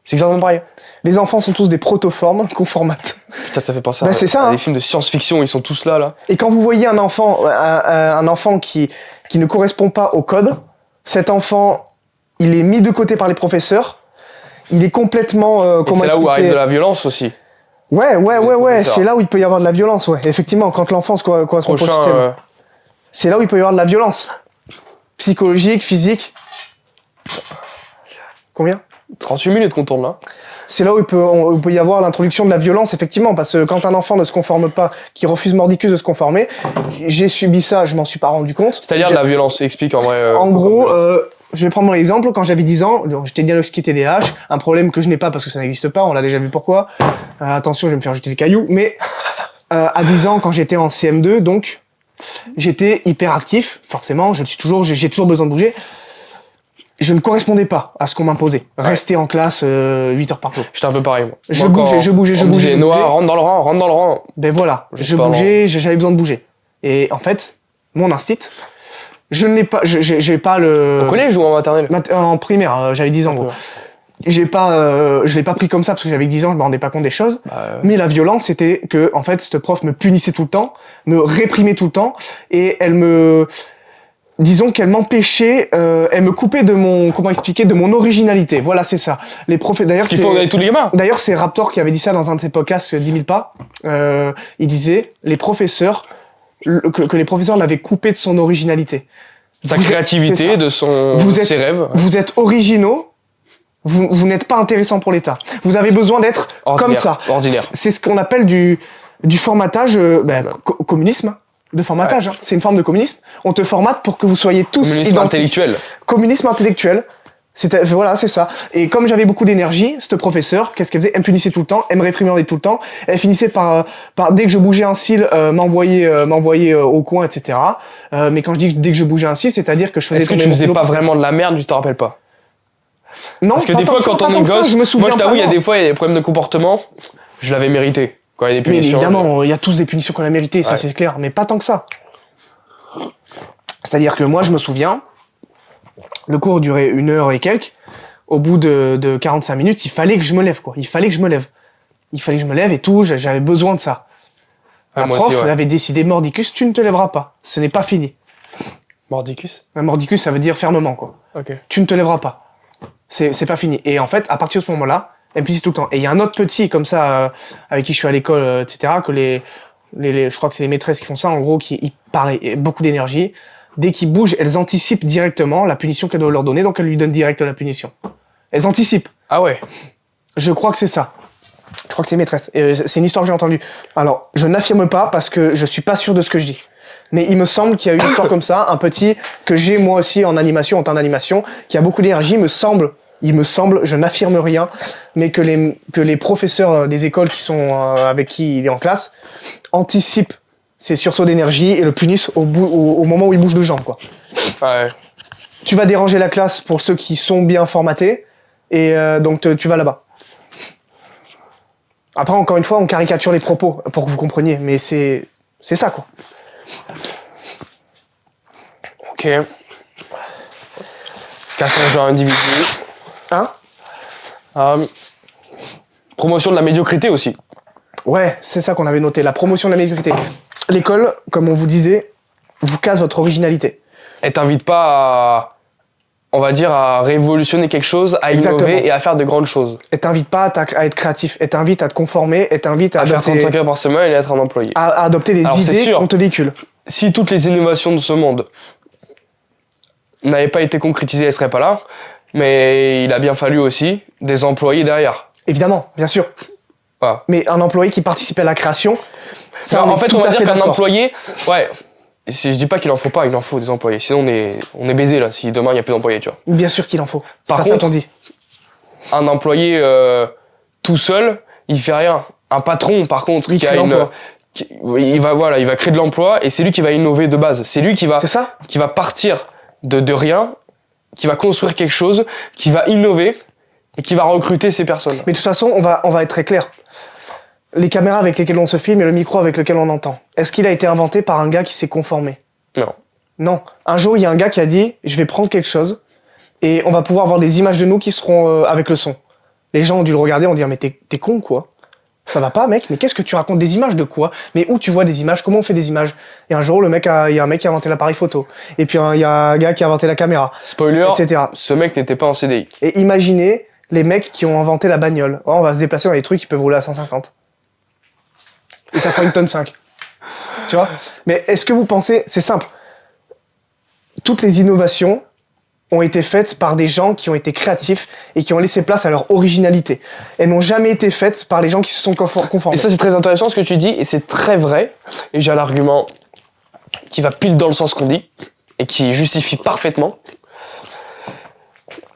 c'est exactement pareil. Les enfants sont tous des protoformes qu'on formate. Putain, ça fait penser c'est ça, des films de science-fiction, ils sont tous là. Et quand vous voyez un enfant qui ne correspond pas au code, cet enfant, il est mis de côté par les professeurs, il est complètement... c'est là où arrive de la violence aussi. Ouais, c'est là où il peut y avoir de la violence, ouais. Effectivement, quand l'enfant correspond pas au système. C'est là où il peut y avoir de la violence. Psychologique, physique. Combien ? 38 minutes qu'on tourne là. C'est là où il peut y avoir l'introduction de la violence, effectivement, parce que quand un enfant ne se conforme pas, qui refuse mordicus de se conformer, j'ai subi ça, je m'en suis pas rendu compte. C'est-à-dire de la violence, explique en vrai. En gros, je vais prendre mon exemple, quand j'avais 10 ans, j'étais diagnostiqué TDAH, un problème que je n'ai pas parce que ça n'existe pas, on l'a déjà vu pourquoi. Attention, je vais me faire jeter des cailloux, mais à 10 ans, quand j'étais en CM2, donc, j'étais hyperactif, forcément, j'ai toujours besoin de bouger. je ne correspondais pas à ce qu'on m'imposait. Rester en classe 8 heures par jour. J'étais un peu pareil, moi. Je Moi, quand bougeais. on me disait, Noah, rentre dans le rang. Ben voilà, Je je sais pas, bougeais, j'avais besoin de bouger. Et en fait, mon instinct, je ne l'ai pas, j'ai pas le... Au collège ou en maternelle? En primaire, j'avais 10 ans, gros. Je l'ai pas pris comme ça parce que j'avais 10 ans, je me rendais pas compte des choses. Mais la violence, c'était que, en fait, cette prof me punissait tout le temps, me réprimait tout le temps, et disons qu'elle m'empêchait, elle me coupait de mon originalité. Voilà, c'est ça. Les profs, d'ailleurs, Ce qu'il faut avec tous les gamins. D'ailleurs, c'est Raptor qui avait dit ça dans un de ses podcasts, 10 000 pas. Il disait, les professeurs, que les professeurs l'avaient coupé de son originalité. Sa créativité, de ses rêves. Vous êtes originaux, vous n'êtes pas intéressant pour l'État. Vous avez besoin d'être comme ça. Ordinaire. C'est ce qu'on appelle du formatage, communisme. De formatage, hein. C'est une forme de communisme. On te formate pour que vous soyez tous Communisme identiques. intellectuel. Communisme intellectuel. Voilà, c'est ça. Et comme j'avais beaucoup d'énergie, cette professeure, qu'est-ce qu'elle faisait? Elle me punissait tout le temps, elle me réprimandait tout le temps. Elle finissait par dès que je bougeais un cil, m'envoyer au coin, etc. Mais quand je dis dès que je bougeais un cil, c'est-à-dire que je faisais... Est-ce que tu faisais pas vraiment de la merde, tu t'en rappelles pas? Non, parce que des fois, quand on est gosse, je me souviens moi je t'avoue, il y a non. des fois, il y a des problèmes de comportement, je l'avais mérité. Quand il y a des Mais punitions. évidemment, il y a tous des punitions qu'on a méritées, ça Ouais. c'est clair, mais pas tant que ça. C'est-à-dire que moi, je me souviens, le cours durait 1 heure et quelques. Au bout de 45 minutes, il fallait que je me lève, quoi. Il fallait que je me lève et tout, j'avais besoin de ça. Ah, La moi prof, aussi, ouais. elle avait décidé, Mordicus, tu ne te lèveras pas. Ce n'est pas fini. Mordicus? Un Mordicus, ça veut dire fermement, quoi. Ok. Tu ne te lèveras pas. C'est pas fini. Et en fait, à partir de ce moment-là, elle me punissait tout le temps. Et il y a un autre petit, comme ça, avec qui je suis à l'école, etc., que je crois que c'est les maîtresses qui font ça, en gros, qui pareil, beaucoup d'énergie. Dès qu'ils bougent, elles anticipent directement la punition qu'elles doivent leur donner, donc elles lui donnent direct la punition. Elles anticipent. Ah ouais. Je crois que c'est ça. Je crois que c'est les maîtresses. C'est une histoire que j'ai entendue. Alors, je n'affirme pas parce que je suis pas sûr de ce que je dis. Mais il me semble qu'il y a une histoire comme ça, un petit que j'ai moi aussi en animation, en temps d'animation, qui a beaucoup d'énergie, il me semble, je n'affirme rien, mais que les professeurs des écoles qui sont avec qui il est en classe anticipent ces sursauts d'énergie et le punissent au moment où il bouge de jambe, quoi. Ouais. Tu vas déranger la classe pour ceux qui sont bien formatés, et donc tu vas là-bas. Après, encore une fois, on caricature les propos pour que vous compreniez, mais c'est ça, quoi. Ok. Cassage de l'individu. Hein? Promotion de la médiocrité aussi. Ouais, c'est ça qu'on avait noté, la promotion de la médiocrité. L'école, comme on vous disait, vous casse votre originalité. Elle t'invite pas à, on va dire, à révolutionner quelque chose, à Exactement. innover et à faire de grandes choses. Elle t'invite pas à être créatif, elle t'invite à te conformer, elle t'invite À faire 35 heures par semaine et être un employé. à adopter les Alors, c'est idées sûr. qu'on te véhicule. Si toutes les innovations de ce monde n'avaient pas été concrétisées, elles seraient pas là. Mais il a bien fallu aussi des employés derrière. Évidemment, bien sûr. Voilà. Mais un employé qui participe à la création, ça, en fait, on va dire qu'un d'accord. employé, ouais, je dis pas qu'il en faut pas, il en faut des employés. Sinon, on est baisé là, si demain il n'y a plus d'employés, tu vois. Bien sûr qu'il en faut. C'est Par pas ça contre, qu'on dit. Un employé tout seul, il fait rien. Un patron, par contre, Il qui a crée l'emploi. il va créer de l'emploi et c'est lui qui va innover de base. C'est lui qui va C'est ça? qui va partir de rien, qui va construire quelque chose, qui va innover et qui va recruter ces personnes. Mais de toute façon, on va être très clair. Les caméras avec lesquelles on se filme et le micro avec lequel on entend. Est-ce qu'il a été inventé par un gars qui s'est conformé? Non. Non. Un jour, il y a un gars qui a dit, je vais prendre quelque chose et on va pouvoir avoir des images de nous qui seront avec le son. Les gens ont dû le regarder, ont dit, mais t'es con, quoi. Ça va pas, mec, mais qu'est-ce que tu racontes? Des images de quoi? Mais où tu vois des images? Comment on fait des images? Et un jour, il y a un mec qui a inventé l'appareil photo. Et puis, il y a un gars qui a inventé la caméra. Spoiler, Etc. ce mec n'était pas en CDI. Et imaginez les mecs qui ont inventé la bagnole. Oh, on va se déplacer dans des trucs qui peuvent rouler à 150. Et ça fera 1,5 tonne. Tu vois? Mais est-ce que vous pensez... C'est simple. Toutes les innovations ont été faites par des gens qui ont été créatifs et qui ont laissé place à leur originalité. Elles n'ont jamais été faites par les gens qui se sont conformés. Et ça, c'est très intéressant ce que tu dis, et c'est très vrai. Et j'ai un argument qui va pile dans le sens qu'on dit, et qui justifie parfaitement.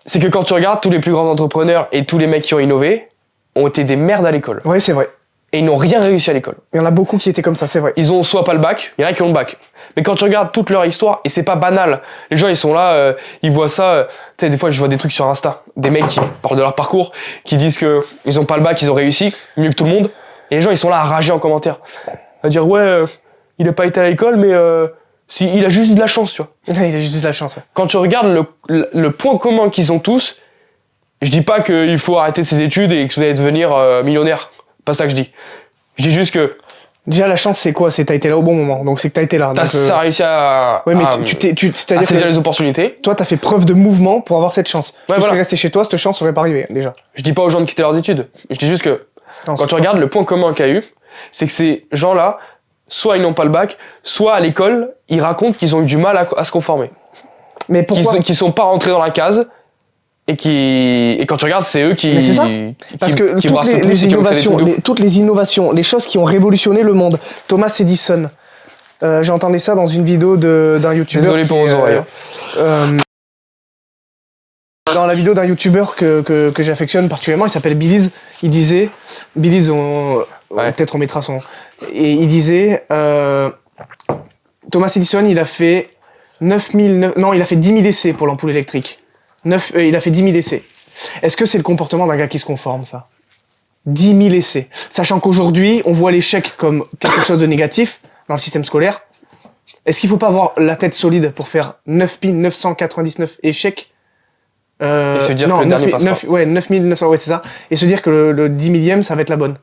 C'est que quand tu regardes, tous les plus grands entrepreneurs et tous les mecs qui ont innové ont été des merdes à l'école. Oui, c'est vrai. et ils n'ont rien réussi à l'école. Il y en a beaucoup qui étaient comme ça, c'est vrai. Ils ont soit pas le bac, il y en a qui ont le bac. Mais quand tu regardes toute leur histoire, et c'est pas banal, les gens ils sont là, ils voient ça, tu sais, des fois je vois des trucs sur Insta, des mecs qui parlent de leur parcours, qui disent que ils ont pas le bac, ils ont réussi, mieux que tout le monde, et les gens ils sont là à rager en commentaire. À dire ouais, il a pas été à l'école, mais si, il a juste eu de la chance, tu vois. Il a juste de la chance, ouais. Quand tu regardes le point commun qu'ils ont tous, je dis pas qu'il faut arrêter ses études et que vous allez devenir millionnaire. Pas ça que je dis. Je dis juste que Déjà, la chance, c'est quoi? C'est t'as été là au bon moment. Donc, c'est que t'as été là. t'as réussi à, ouais, mais à, c'est-à-dire à saisir que les opportunités. toi, t'as fait preuve de mouvement pour avoir cette chance. Ouais, Si tu voilà. restais chez toi, cette chance aurait pas arrivé, déjà. Je dis pas aux gens de quitter leurs études. Je dis juste que Non, quand tu regardes le point commun qu'il y a eu, c'est que ces gens-là, soit ils n'ont pas le bac, soit à l'école, ils racontent qu'ils ont eu du mal à se conformer. Mais pourquoi? Qu'ils sont pas rentrés dans la case et quand tu regardes, c'est eux qui. Mais c'est ça. Parce que qui toutes brassent le plus les et qui ont créé des innovations, trucs de ouf. toutes les innovations, les choses qui ont révolutionné le monde. Thomas Edison. J'entendais ça dans une vidéo d'un youtubeur. Désolé pour vos oreilles. Dans la vidéo d'un youtubeur que j'affectionne particulièrement, il s'appelle Billiz. Il disait, Billiz, Ouais. peut-être on mettra son. Et il disait, Thomas Edison, il a fait 10 000 essais pour l'ampoule électrique. Il a fait 10 000 essais. Est-ce que c'est le comportement d'un gars qui se conforme, ça? 10 000 essais. Sachant qu'aujourd'hui, on voit l'échec comme quelque chose de négatif dans le système scolaire. Est-ce qu'il faut pas avoir la tête solide pour faire 999 échecs? Et se dire que le dernier passera. 9900, ouais, c'est ça. Et se dire que le 10 millième, ça va être la bonne.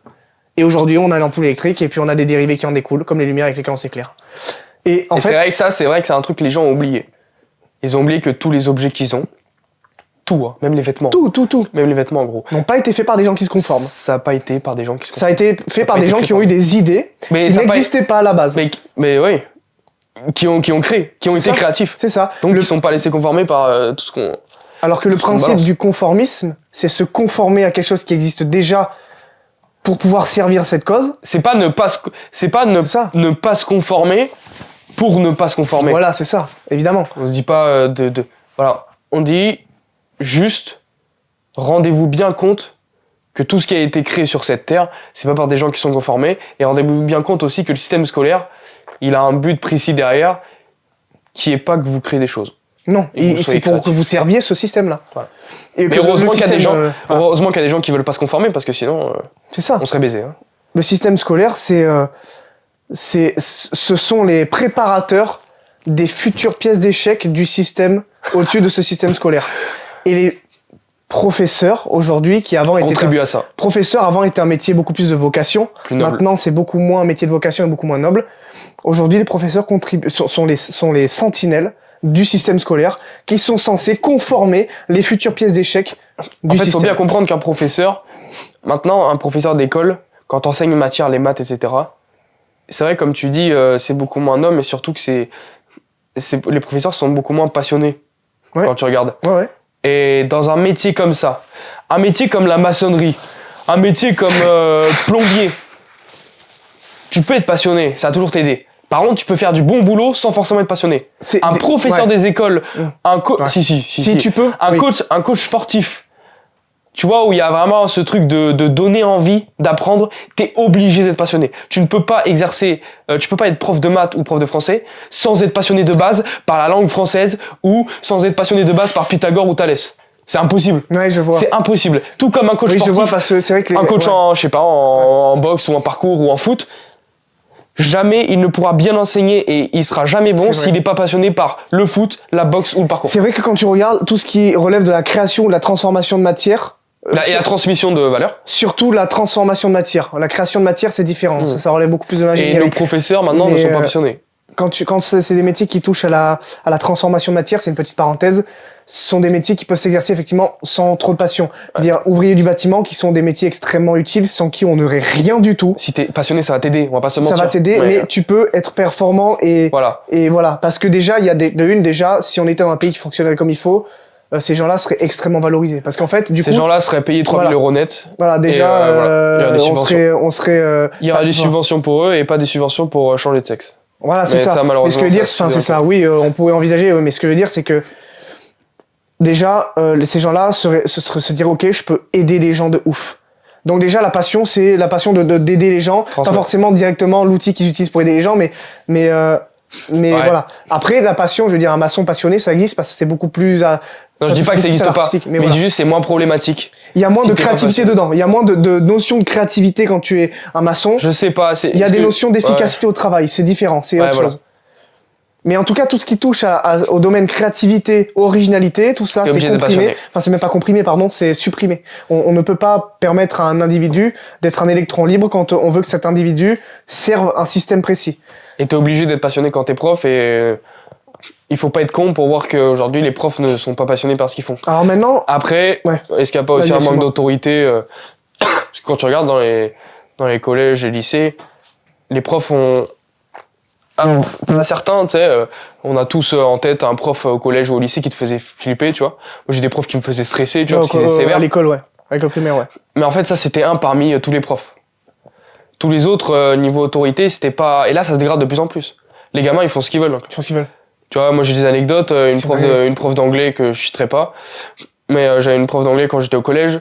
Et aujourd'hui, on a l'ampoule électrique et puis on a des dérivés qui en découlent, comme les lumières avec lesquelles on s'éclaire. Et en fait, c'est vrai que c'est un truc que les gens ont oublié. Ils ont oublié que tous les objets qu'ils ont, tout, hein, même les vêtements. tout, Même les vêtements, en gros. n'ont pas été faits par des gens qui se conforment. Ça n'a pas été par des gens qui se Ça a été fait par pas des été gens fait qui ont par- eu des idées Mais qui ça a pas n'existaient pas à la base. Mais oui, qui ont créé, qui ont été ça. créatifs. C'est ça. Donc ils sont pas laissés conformer par tout ce qu'on. Alors que le Parce qu'on principe balance. du conformisme, c'est se conformer à quelque chose qui existe déjà pour pouvoir servir cette cause. C'est pas ne pas C'est ça. ne pas se conformer pour ne pas se conformer. Voilà, c'est ça, évidemment. On se dit pas voilà, on dit juste rendez-vous bien compte que tout ce qui a été créé sur cette terre, c'est pas par des gens qui sont conformés, et rendez-vous bien compte aussi que le système scolaire, il a un but précis derrière qui est pas que vous créez des choses. Non, Et que vous soyez c'est pour que créatif. vous serviez ce système-là. Voilà. Et Mais que heureusement le qu'il y a des système, gens, voilà. heureusement qu'il y a des gens qui veulent pas se conformer parce que sinon C'est ça. on serait baisé. Hein. Le système scolaire, ce sont les préparateurs des futures pièces d'échecs du système au-dessus de ce système scolaire. Et les professeurs aujourd'hui, qui avant étaient Contribue à ça. professeur avant était un métier beaucoup plus de vocation. Plus noble. Maintenant, c'est beaucoup moins un métier de vocation et beaucoup moins noble. Aujourd'hui, les professeurs sont les sentinelles du système scolaire qui sont censés conformer les futures pièces d'échecs du En fait, il faut système. bien comprendre qu'un professeur, maintenant, un professeur d'école, quand t'enseignes une matière, les maths, etc., c'est vrai, comme tu dis, c'est beaucoup moins noble, mais surtout que les professeurs sont beaucoup moins passionnés Ouais. quand tu regardes. Ouais. Et dans un métier comme ça, un métier comme la maçonnerie, un métier comme plombier, tu peux être passionné, ça va toujours t'aider. Par contre, tu peux faire du bon boulot sans forcément être passionné. Un professeur ouais. des écoles, un coach, Ouais. si, tu peux. un oui. coach sportif, tu vois, où il y a vraiment ce truc de donner envie d'apprendre, t'es obligé d'être passionné. Tu ne peux pas exercer, tu peux pas être prof de maths ou prof de français sans être passionné de base par la langue française ou sans être passionné de base par Pythagore ou Thalès. C'est impossible. Ouais, je vois. C'est impossible. Tout comme un coach Oui, je sportif, vois parce que c'est vrai que un coach ouais. en, je sais pas, en boxe ou en parcours ou en foot, jamais il ne pourra bien enseigner et il sera jamais bon C'est vrai. s'il n'est pas passionné par le foot, la boxe ou le parcours. C'est vrai que quand tu regardes tout ce qui relève de la création ou de la transformation de matière, Et la transmission de valeur. surtout la transformation de matière. La création de matière, c'est différent. Ça relève beaucoup plus de Et l'ingénierie. nos professeurs maintenant ne Mais, sont pas passionnés. Quand c'est des métiers qui touchent à la transformation de matière, c'est une petite parenthèse, ce sont des métiers qui peuvent s'exercer effectivement sans trop de passion. Dire ouvriers du bâtiment qui sont des métiers extrêmement utiles sans qui on n'aurait rien du tout. Si t'es passionné, ça va t'aider. On va pas se Ça mentir. va t'aider, mais tu peux être performant et Voilà. parce que déjà il y a déjà si on était dans un pays qui fonctionnerait comme il faut, ces gens-là seraient extrêmement valorisés parce qu'en fait du Ces coup gens-là seraient payés 3 000 Voilà. euros net. voilà déjà Et, voilà. Il y aurait des subventions. on serait Il y aura des enfin, subventions pour eux et pas des subventions pour changer de sexe. Voilà, c'est Mais ça. ça, malheureusement, Mais ce que je veux dire, ça enfin, c'est suffit un ça. Oui, on pourrait envisager, mais ce que je veux dire, c'est que déjà, ces gens-là se diraient, ok, je peux aider des gens de ouf. Donc déjà, la passion, c'est la passion d'aider les gens. Transmettre. Pas forcément directement l'outil qu'ils utilisent pour aider les gens, mais Ouais. voilà. Après, la passion, je veux dire, un maçon passionné, ça existe parce que c'est beaucoup plus... Non, je dis pas que ça existe pas, mais voilà. je dis juste c'est moins problématique. Il y a moins Si de t'es pas créativité passionné. dedans. Il y a moins de notions de créativité quand tu es un maçon. Je sais pas. Il y a des notions d'efficacité au travail. C'est différent. C'est autre voilà. chose. Mais en tout cas, tout ce qui touche au domaine créativité, originalité, tout ça, T'es c'est obligé d'être comprimé. passionné. Enfin, c'est même pas comprimé, pardon, c'est supprimé. On ne peut pas permettre à un individu d'être un électron libre quand on veut que cet individu serve un système précis. Et t'es obligé d'être passionné quand t'es prof et il faut pas être con pour voir qu'aujourd'hui les profs ne sont pas passionnés par ce qu'ils font. Alors maintenant, Après, Ouais. est-ce qu'il n'y a pas aussi Vas-y, un manque excuse-moi. d'autorité parce que quand tu regardes dans les collèges et lycées, les profs ont... T'en as certains, tu sais, on a tous en tête un prof au collège ou au lycée qui te faisait flipper, tu vois. Moi j'ai des profs qui me faisaient stresser, tu vois, parce qu'ils étaient sévères. à l'école, ouais. Avec le primaire, ouais. Mais en fait, ça, c'était un parmi tous les profs. Tous les autres, niveau autorité, c'était pas... Et là, ça se dégrade de plus en plus. Les gamins, ils font ce qu'ils veulent. Je pense qu'ils veulent. Tu vois, moi, j'ai des anecdotes. Une C'est prof, vrai. une prof d'anglais que je citerai pas. Mais j'avais une prof d'anglais quand j'étais au collège.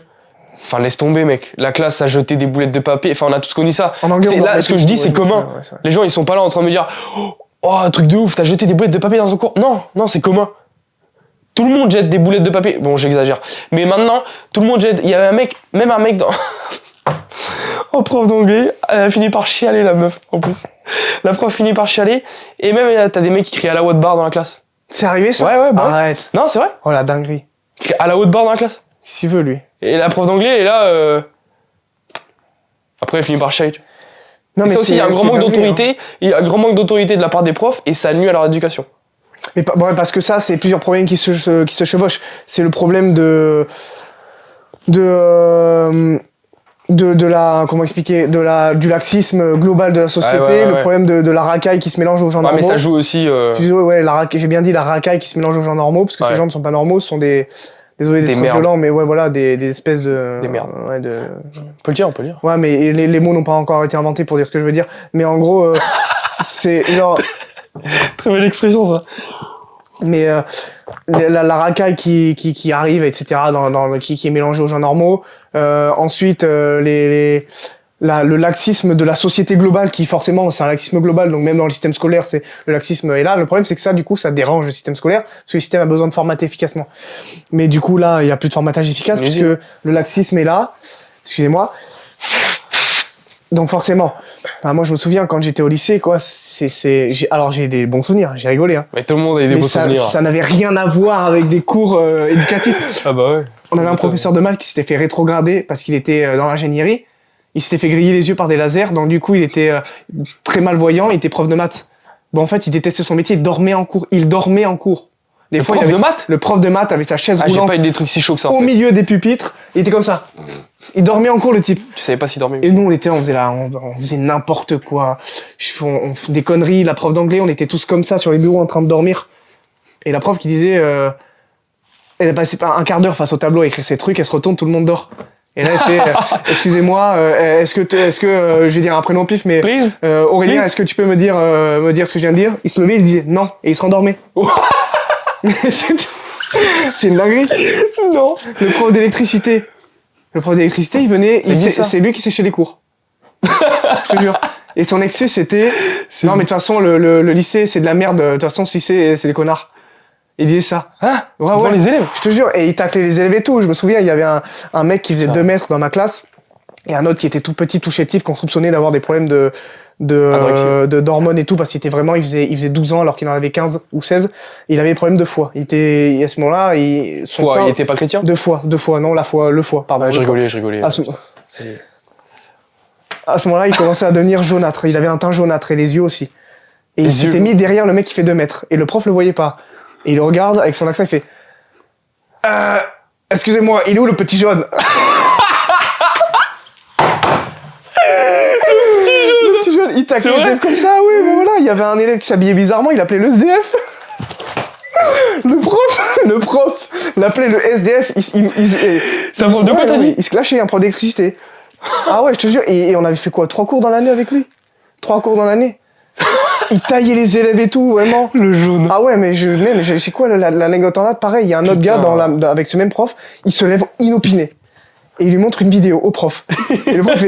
Enfin, laisse tomber, mec. La classe a jeté des boulettes de papier. Enfin, on a tous connu ça. En anglais, C'est on là, dormait ce que tous, je dis, ouais, c'est je me commun. souviens, ouais, c'est vrai. Les gens, ils sont pas là en train de me dire oh, un truc de ouf, t'as jeté des boulettes de papier dans un cours. Non, non, c'est commun. Tout le monde jette des boulettes de papier. Bon, j'exagère. Mais maintenant, tout le monde jette. Il y avait un mec, même un mec dans. Oh, prof d'anglais, elle a fini par chialer, la meuf, en plus. La prof finit par chialer. Et même, t'as des mecs qui crient à la haute barre dans la classe. C'est arrivé, ça? Ouais, bah ouais. Arrête. Non, c'est vrai. Oh, la dinguerie. Ils crient à la haute barre dans la classe. S'il veut, lui. Et la prof d'anglais est là. Après, elle finit par chialer. Non, Ça aussi, il y a un grand c'est manque dinguerie, hein. d'autorité. Il y a un grand manque d'autorité de la part des profs et ça nuit à leur éducation. Mais ouais, parce que ça, c'est plusieurs problèmes qui se chevauchent. C'est le problème de la, comment expliquer, du laxisme global de la société, Ouais. le problème de la racaille qui se mélange aux gens Ouais, normaux. mais ça joue aussi. J'ai bien dit la racaille qui se mélange aux gens normaux, parce que Ouais. ces gens ne sont pas normaux, ce sont désolé Des d'être merdes. violent, mais ouais, voilà, des espèces de... Des merdes. Ouais, On peut le dire. ouais, mais les mots n'ont pas encore été inventés pour dire ce que je veux dire. Mais en gros, c'est genre... Très belle expression, ça. Mais la racaille qui arrive, etc., qui est mélangée aux gens normaux. Ensuite, le laxisme de la société globale, qui forcément, c'est un laxisme global, donc même dans le système scolaire, le laxisme est là. Le problème, c'est que ça, du coup, ça dérange le système scolaire, parce que le système a besoin de formater efficacement. Mais du coup, là, il n'y a plus de formatage efficace, puisque le laxisme est là. Excusez-moi. Donc forcément, moi je me souviens quand j'étais au lycée, quoi, alors j'ai des bons souvenirs, j'ai rigolé, hein. Mais tout le monde a eu des Mais beaux souvenirs. ça n'avait rien à voir avec des cours éducatifs. Ah bah ouais. On avait un professeur de maths qui s'était fait rétrograder parce qu'il était dans l'ingénierie. Il s'était fait griller les yeux par des lasers, donc du coup il était très malvoyant, il était prof de maths. Bon, en fait, il détestait son métier, il dormait en cours. Des fois, prof de maths le prof de maths avait sa chaise Ah, j'ai roulante pas eu des trucs si chauds que ça. En au fait. milieu des pupitres, il était comme ça. Il dormait en cours, le type. Tu savais pas s'il dormait. Et nous, on faisait n'importe quoi. On faisait des conneries. La prof d'anglais, on était tous comme ça sur les bureaux en train de dormir. Et la prof qui disait, elle a passé un quart d'heure face au tableau à écrire ses trucs, elle se retourne, tout le monde dort. Et là, elle fait, excusez-moi, est-ce que je vais dire un prénom pif, mais Please. Aurélien, Please. est-ce que tu peux me dire ce que je viens de dire? Il se levait, il se disait non, et il se rendormait. C'est une dinguerie. Non. Le prof d'électricité, il venait, Ça existe, ça c'est lui qui séchait les cours. Je te jure. Et son excuse, c'était, non, mais de toute façon, le lycée, c'est de la merde. De toute façon, ce lycée, c'est des connards. Il disait ça. Hein Ouais, Devant ouais. les élèves. Je te jure. Et il taclait les élèves et tout. Je me souviens, il y avait un mec qui faisait Ça. 2 mètres dans ma classe. Et un autre qui était tout petit, tout chétif, qu'on soupçonnait d'avoir des problèmes d'hormones et tout, parce qu'il était vraiment, il faisait 12 ans alors qu'il en avait 15 ou 16. Il avait des problèmes de foie. À ce moment-là, Il était pas chrétien. de foie, non, le foie, pardon. Ouais, je le foie. rigolais. À ce C'est- moment-là, il commençait à devenir jaunâtre. Il avait un teint jaunâtre et les yeux aussi. Et il s'était mis derrière le mec qui fait 2 mètres. Et le prof le voyait pas. Et il le regarde avec son accent, il fait excusez-moi, il est où le petit jaune? Le petit jaune, il taclait C'est les vrai élèves comme ça, oui, mais voilà. Il y avait un élève qui s'habillait bizarrement, il appelait le SDF. Le prof l'appelait le SDF. C'est un prof de quoi, t'as dit? Il se clashait, un prof d'électricité. Ah ouais, je te jure. Et on avait fait quoi? 3 cours dans l'année avec lui? 3 cours dans l'année. Il taillait les élèves et tout, vraiment. Le jaune. Ah ouais, mais c'est quoi l'anecdote en là? Pareil, il y a un autre Putain. gars avec ce même prof, il se lève inopiné. et il lui montre une vidéo au prof. Et le prof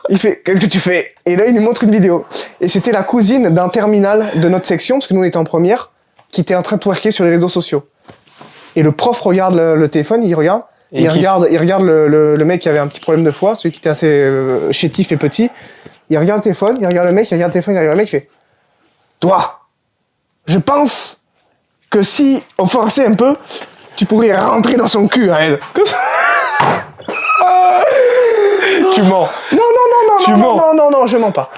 il fait qu'est-ce que tu fais? Et là il lui montre une vidéo. Et c'était la cousine d'un terminal de notre section, parce que nous on était en première, qui était en train de twerker sur les réseaux sociaux. Et le prof regarde le téléphone, il regarde, et il regarde le mec qui avait un petit problème de foie, celui qui était assez chétif et petit. Il regarde le téléphone, il regarde le mec, il regarde le téléphone, il regarde le mec, il fait toi, je pense que si on forçait un peu, tu pourrais rentrer dans son cul à elle. Tu mens. Non, je mens pas.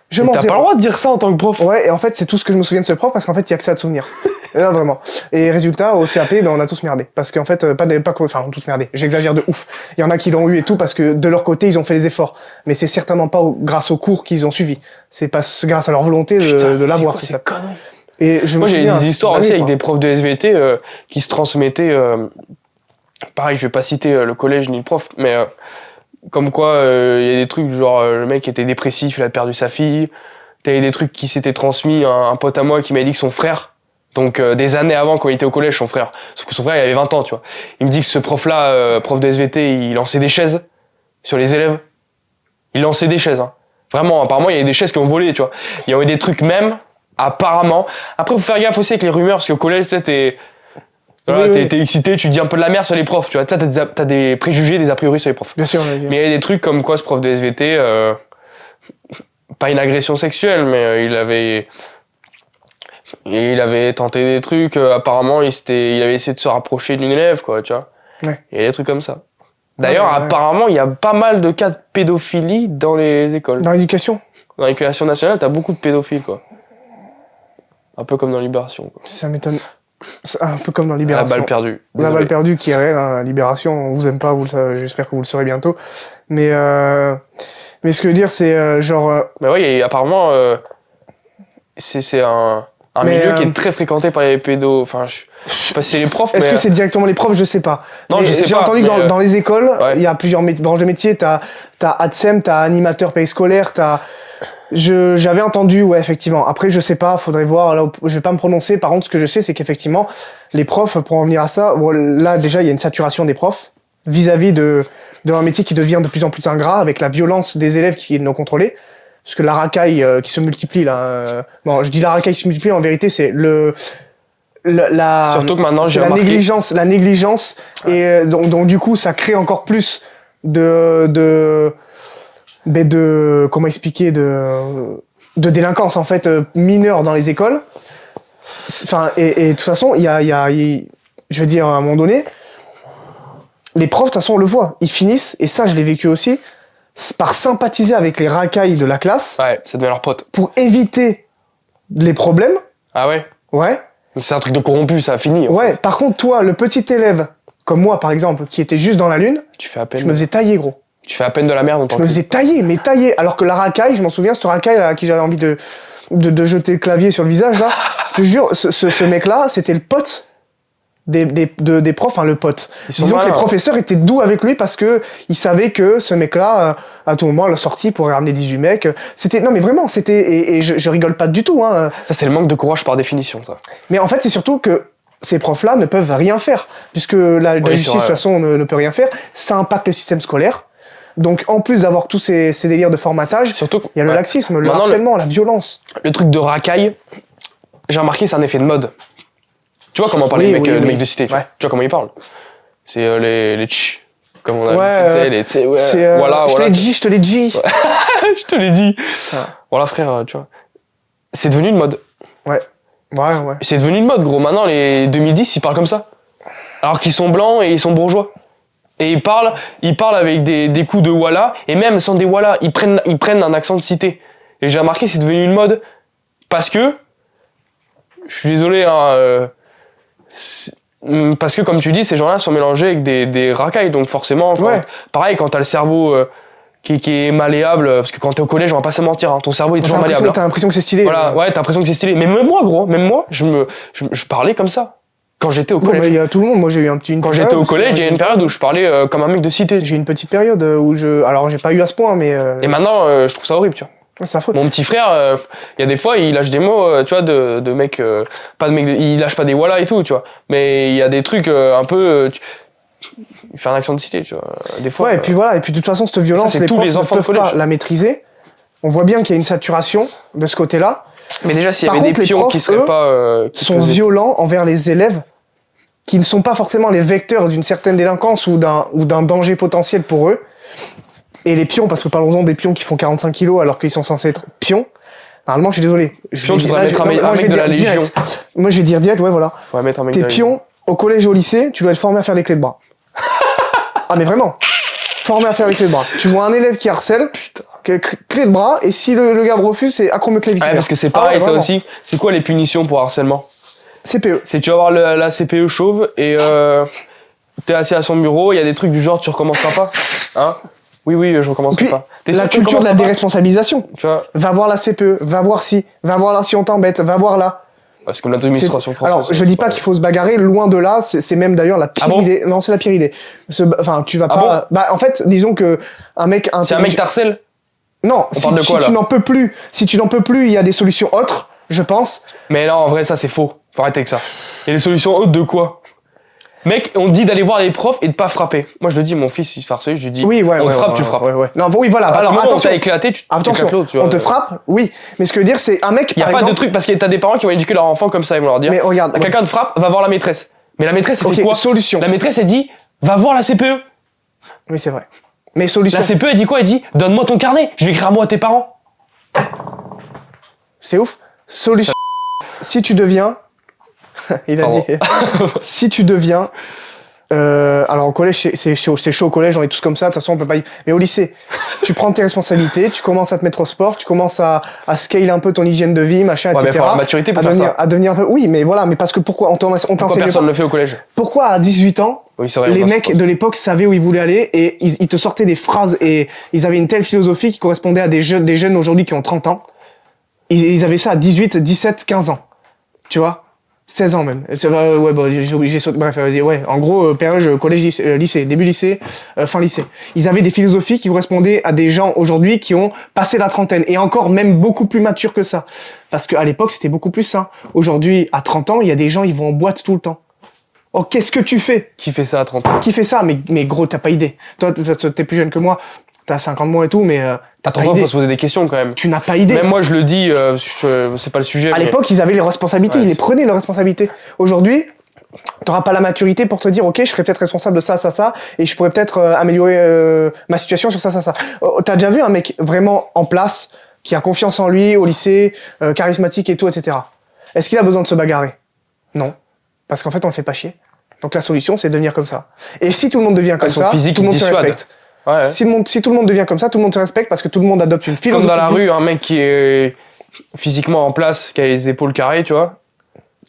Je mens. T'as pas le droit de dire ça en tant que prof. Ouais, et en fait, c'est tout ce que je me souviens de ce prof, parce qu'en fait, il y a que ça de souvenirs. Là, vraiment. Et résultat, au CAP, ben, on a tous merdé. Parce qu'en fait, on a tous merdé. J'exagère de ouf. Il y en a qui l'ont eu et tout, parce que de leur côté, ils ont fait les efforts. Mais c'est certainement pas grâce aux cours qu'ils ont suivis. C'est pas grâce à leur volonté de l'avoir. C'est connerie. Et moi, j'ai des histoires aussi avec des profs de SVT qui se transmettaient. Pareil, je vais pas citer le collège ni le prof, mais comme quoi il y a des trucs genre le mec était dépressif, il a perdu sa fille. T'avais des trucs qui s'étaient transmis à un pote à moi qui m'a dit que son frère, donc des années avant quand il était au collège, son frère, sauf que son frère il avait 20 ans, tu vois. Il me dit que ce prof-là, prof de SVT, il lançait des chaises sur les élèves. Il lançait des chaises, hein. Vraiment, apparemment il y a des chaises qui ont volé, tu vois. Il y a eu des trucs même, apparemment. Après faut faire gaffe aussi avec les rumeurs, parce qu'au collège, tu sais, t'es excité, tu dis un peu de la merde sur les profs, tu vois. T'as des préjugés, des a priori sur les profs. Bien sûr. Mais il y a des trucs comme quoi ce prof de SVT, pas une agression sexuelle, mais il avait tenté des trucs. Apparemment, il avait essayé de se rapprocher d'une élève, quoi, tu vois. Ouais. Il y a des trucs comme ça. D'ailleurs, apparemment, il y a pas mal de cas de pédophilie dans les écoles. Dans l'éducation. Dans l'éducation nationale, t'as beaucoup de pédophiles, quoi. Un peu comme dans Libération, quoi. Ça m'étonne. C'est un peu comme dans Libération. La balle perdue. La balle perdue qui est réelle, hein. Libération, on vous aime pas, vous le savez, j'espère que vous le saurez bientôt. Mais ce que je veux dire, c'est genre... Mais oui, et apparemment, c'est un milieu qui est très fréquenté par les pédos. Enfin, je sais pas si c'est les profs, Est-ce que c'est directement les profs? Je sais pas. Non, je sais pas. J'ai entendu que dans les écoles, il y a plusieurs branches de métiers. T'as ADSEM, t'as animateur périscolaire, j'avais entendu, ouais, effectivement. Après, je sais pas, faudrait voir. Là, je vais pas me prononcer. Par contre, ce que je sais, c'est qu'effectivement, les profs, pour en venir à ça, là, déjà, il y a une saturation des profs vis-à-vis de un métier qui devient de plus en plus ingrat avec la violence des élèves qui est non contrôlée. Parce que la racaille qui se multiplie, là. Bon, je dis la racaille qui se multiplie, en vérité, c'est surtout que maintenant, j'ai remarqué... la négligence. Et donc, du coup, ça crée encore plus de comment expliquer, de délinquance, en fait, mineure dans les écoles. Enfin, et de toute façon, je veux dire, à un moment donné, les profs, de toute façon, on le voit, ils finissent, et ça, je l'ai vécu aussi, par sympathiser avec les racailles de la classe. Ouais, ça devient leur pote. Pour éviter les problèmes. Ah ouais? Ouais. C'est un truc de corrompu, ça a fini. Ouais, par contre, toi, le petit élève, comme moi, par exemple, qui était juste dans la lune, tu fais à peine. Je me faisais tailler, gros. Tu fais à peine de la merde. Je me faisais tailler. Alors que la racaille, je m'en souviens, cette racaille à qui j'avais envie de jeter le clavier sur le visage, là. Je te jure, ce mec-là, c'était le pote des profs, enfin le pote. Disons que les professeurs étaient doux avec lui parce que ils savaient que ce mec-là, à tout moment, à la sortie, pourrait ramener 18 mecs. Non mais vraiment, et je rigole pas du tout, hein. Ça, c'est le manque de courage par définition, ça. Mais en fait, c'est surtout que ces profs-là ne peuvent rien faire, puisque la justice, de toute façon, ne peut rien faire. Ça impacte le système scolaire. Donc, en plus d'avoir tous ces délires de formatage, surtout, il y a le laxisme, le harcèlement, la violence. Le truc de racaille, j'ai remarqué, c'est un effet de mode. Tu vois comment parlent les mecs de cité, tu vois comment ils parlent. C'est les tch, comme on a voilà, je te l'ai dit. Je te l'ai dit. Voilà, frère, tu vois. C'est devenu une mode. Ouais. C'est devenu une mode, gros. Maintenant, les 2010, ils parlent comme ça. Alors qu'ils sont blancs et ils sont bourgeois. Et ils parlent avec des coups de voilà, et même sans des voilà, ils prennent un accent de cité. Et j'ai remarqué, c'est devenu une mode. Parce que, je suis désolé, hein, parce que comme tu dis, ces gens-là sont mélangés avec des racailles, donc forcément, pareil, quand t'as le cerveau qui est malléable, parce que quand t'es au collège, on va pas se mentir, hein, ton cerveau est toujours malléable. T'as l'impression que c'est stylé. Voilà, ouais, t'as l'impression que c'est stylé. Mais même moi, gros, je parlais comme ça. Quand j'étais au collège. Il y a tout le monde. Moi, j'ai eu quand j'étais au collège, il y a une période où je parlais comme un mec de cité. J'ai eu une petite période où alors j'ai pas eu à ce point, mais. Et maintenant, je trouve ça horrible, tu vois. C'est affreux. Mon petit frère, il y a des fois, il lâche des mots, tu vois, de mecs, il lâche pas des voilà et tout, tu vois. Mais il y a des trucs un peu, faire un action de cité, tu vois. Des fois. Ouais, et puis voilà, et puis de toute façon, cette violence, c'est les tous profs les enfants ne de peuvent collège. pas la maîtriser. On voit bien qu'il y a une saturation de ce côté-là. Mais déjà, s'il y Par avait contre, des les pions profs, qui seraient eux, pas. Qui sont faisaient- violents envers les élèves qui ne sont pas forcément les vecteurs d'une certaine délinquance ou d'un danger potentiel pour eux. Et les pions, parce que parlons-en des pions qui font 45 kilos alors qu'ils sont censés être pions. Normalement, je suis désolé. Pion, tu devrais mettre un mec de la Légion. Moi, je vais dire direct, ouais, voilà. Faudrait mettre un mec T'es de la Légion. pion au collège et au lycée, tu dois être formé à faire les clés de bras. Ah, mais vraiment. Formé à faire les clés de bras. Tu vois un élève qui harcèle, clé de bras, et si le gars refuse, c'est acromio-claviculaire. Ouais, parce que c'est Ah ouais, pareil, ça vraiment. aussi. C'est quoi les punitions pour harcèlement? CPE. C'est tu vas avoir la CPE chauve et t'es assis à son bureau, il y a des trucs du genre tu recommenceras pas. Hein? Oui, je recommencerai Puis, pas. T'es la sûr que tu culture de la recommenceras pas déresponsabilisation. Tu vois, Va voir la CPE, va voir si, va voir là si on t'embête, va voir là. c'est comme l'administration française. Alors, je dis pas qu'il faut se bagarrer, loin de là, c'est même d'ailleurs la pire Ah bon idée. Non, c'est la pire idée. Enfin, tu vas Ah pas. Bah, en fait, disons que un mec Si un mec intelligent. t'harcèle, Non, on parle de quoi, tu là n'en peux plus, si tu n'en peux plus, il y a des solutions autres, je pense. mais non, en vrai, ça c'est faux. Faut arrêter avec ça. Et les solutions autres de quoi? Mec, on te dit d'aller voir les profs et de pas frapper. Moi, je le dis, mon fils, il se fait harceler, je lui dis, Oui, ouais, on te ouais, frappe, ouais, tu frappes. ouais. Non, oui, voilà. Alors, Alors, on attention. t'a éclaté, tu Attention, éclates l'autre, tu vois. on te frappe, oui. Mais ce que je veux dire, c'est un mec, Il y a par pas exemple. de truc parce que t'as des parents qui vont éduquer leur enfant comme ça, ils vont leur dire, Mais regarde, quelqu'un te frappe, va voir la maîtresse. Mais la maîtresse, elle Ok, fait quoi? solution. La maîtresse, elle dit, va voir la CPE. Oui, c'est vrai. Mais solution. La CPE, elle dit quoi? Elle dit, donne-moi ton carnet, je vais écrire un mot à tes parents. C'est ouf. Solution. Si tu deviens. Il a Pardon. dit. Si tu deviens. Alors au collège, c'est chaud au collège, on est tous comme ça, de toute façon on peut pas y... Mais au lycée, tu prends tes responsabilités, tu commences à te mettre au sport, tu commences à scaler un peu ton hygiène de vie, machin, Ouais, mais etc. faut avoir la maturité pour à faire devenir, ça. à devenir un peu... Oui, mais voilà, mais parce que pourquoi on Pourquoi t'enseigne personne pas ne le fait au collège? Pourquoi à 18 ans, Oui, c'est vrai. les moi, mecs de l'époque savaient où ils voulaient aller et ils te sortaient des phrases et ils avaient une telle philosophie qui correspondait à des jeunes aujourd'hui qui ont 30 ans. Ils avaient ça à 18, 17, 15 ans. Tu vois? 16 ans même. Ouais, bon, j'ai sauté. Bref, ouais. En gros, période collège, lycée, début lycée, fin lycée. Ils avaient des philosophies qui correspondaient à des gens aujourd'hui qui ont passé la trentaine et encore même beaucoup plus matures que ça. Parce qu'à l'époque, c'était beaucoup plus sain. Aujourd'hui, à 30 ans, il y a des gens, ils vont en boîte tout le temps. Oh, qu'est-ce que tu fais? Qui fait ça à 30 ans? Qui fait ça? Mais gros, t'as pas idée. Toi, t'es plus jeune que moi. T'as 50 mois et tout, mais t'as pas Attends, idée. faut se poser des questions quand même. Tu n'as pas idée. Même moi, je le dis, c'est pas le sujet. À mais- l'époque, ils avaient les responsabilités, Ouais. ils les prenaient leurs responsabilités. Aujourd'hui, t'auras pas la maturité pour te dire, ok, je serais peut-être responsable de ça, ça, ça, et je pourrais peut-être améliorer ma situation sur ça, ça, ça. T'as déjà vu un mec vraiment en place, qui a confiance en lui, au lycée, charismatique et tout, etc. Est-ce qu'il a besoin de se bagarrer? Non. Parce qu'en fait, on le fait pas chier. Donc la solution, c'est de devenir comme ça. Et si tout le monde devient comme son ça, physique, tout le monde il se dissuade. respecte. Ouais. Si tout le monde devient comme ça, tout le monde se respecte parce que tout le monde adopte une Comme philosophie. dans la de vie. rue, un mec qui est physiquement en place, qui a les épaules carrées, tu vois,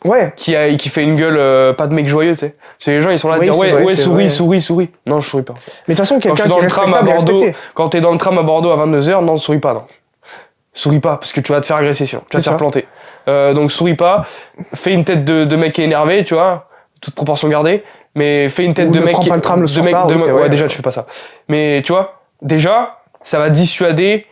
Ouais. qui fait une gueule, pas de mec joyeux, tu sais. Parce que les gens, ils sont là à Oui, dire, c'est ouais, vrai, ouais, c'est souris, vrai. souris. Non, je souris pas. Mais de toute façon, Quand je quelqu'un suis qui dans est le tram à respectable est Bordeaux, respecté. quand t'es dans le tram à Bordeaux à 22h, non, souris pas, non. Souris pas, parce que tu vas te faire agresser, sinon. Tu vas te C'est faire ça. planter. Donc souris pas, fais une tête de mec qui est énervé, tu vois, toute proportion gardée, mais fais une tête Ou de ne mec prends pas le tram le de soir mec, tard, de oui, mec- c'est ouais, vrai. déjà tu fais pas ça. Mais tu vois, déjà, ça va dissuader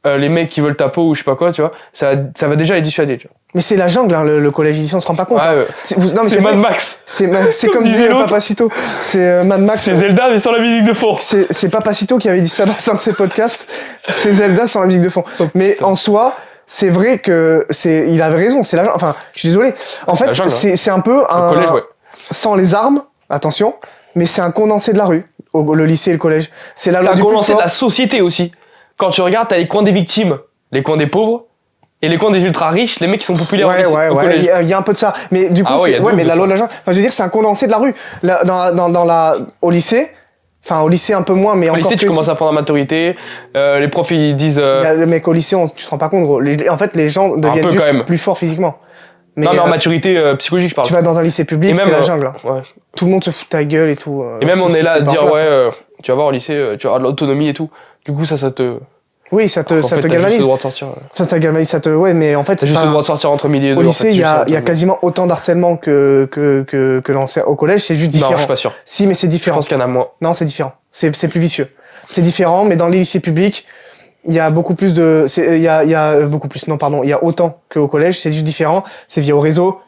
les mecs qui veulent ta peau ou je sais pas quoi, tu vois, ça va déjà les dissuader, tu Mais c'est la jungle, hein, le collège lycée, on se rend pas compte. vois. Ouais, Non, mais c'est Mad vrai. Max. C'est comme disait disait l'autre. Papacito. C'est Mad Max. C'est Zelda mais sans la musique de fond. C'est Papacito qui avait dit ça dans un de ses podcasts. C'est Zelda sans la musique de fond. Mais en soi, c'est vrai que il avait raison. C'est la jungle. Enfin, je suis désolé. En C'est fait, la jungle, hein. c'est un peu un. Au collège, ouais. Sans les armes, attention, mais c'est un condensé de la rue. Le lycée et le collège. C'est la C'est loi un du plus condensé de fort. la société aussi. Quand tu regardes, t'as les coins des victimes, les coins des pauvres, et les coins des ultra riches, les mecs qui sont populaires Ouais, au ouais. collège. Il y a un peu de ça. Mais du coup, Ah ouais, il y a de ouais, ouf mais de la ça. loi de la jungle. Enfin, je veux dire, c'est un condensé de la rue. Au lycée, enfin, au lycée un peu moins, mais Au encore lycée, tu plus. commences à prendre la maturité, les profs ils disent... Il y a le mec au lycée, tu te rends pas compte, gros. En fait, les gens deviennent peu, juste quand même. plus forts physiquement. non mais en maturité psychologique je parle. tu vas dans un lycée public, Et même, c'est la jungle. Hein. Ouais. Tout le monde se fout de ta gueule et tout. Et même on si est là à t'es pas dire en place, ouais, hein. tu vas voir au lycée, tu auras de l'autonomie et tout. Du coup ça te... Oui, ça te en fait, t'as juste le galvanise. droit de sortir. Ça te galvanise, ouais, mais en fait, T'as c'est juste pas- le droit de sortir entre midi et deux. Au en lycée, fait, il y c'est a juste un- quasiment autant d'harcèlement que au collège, c'est juste Non, différent. je suis pas sûr. Si, mais c'est Je différent. pense qu'il y en a moins. Non, c'est différent. C'est plus vicieux. C'est différent, mais dans les lycées publics, il y a beaucoup plus de, il y a beaucoup plus, non, pardon, il y a autant qu'au collège, c'est juste différent. C'est via au réseau.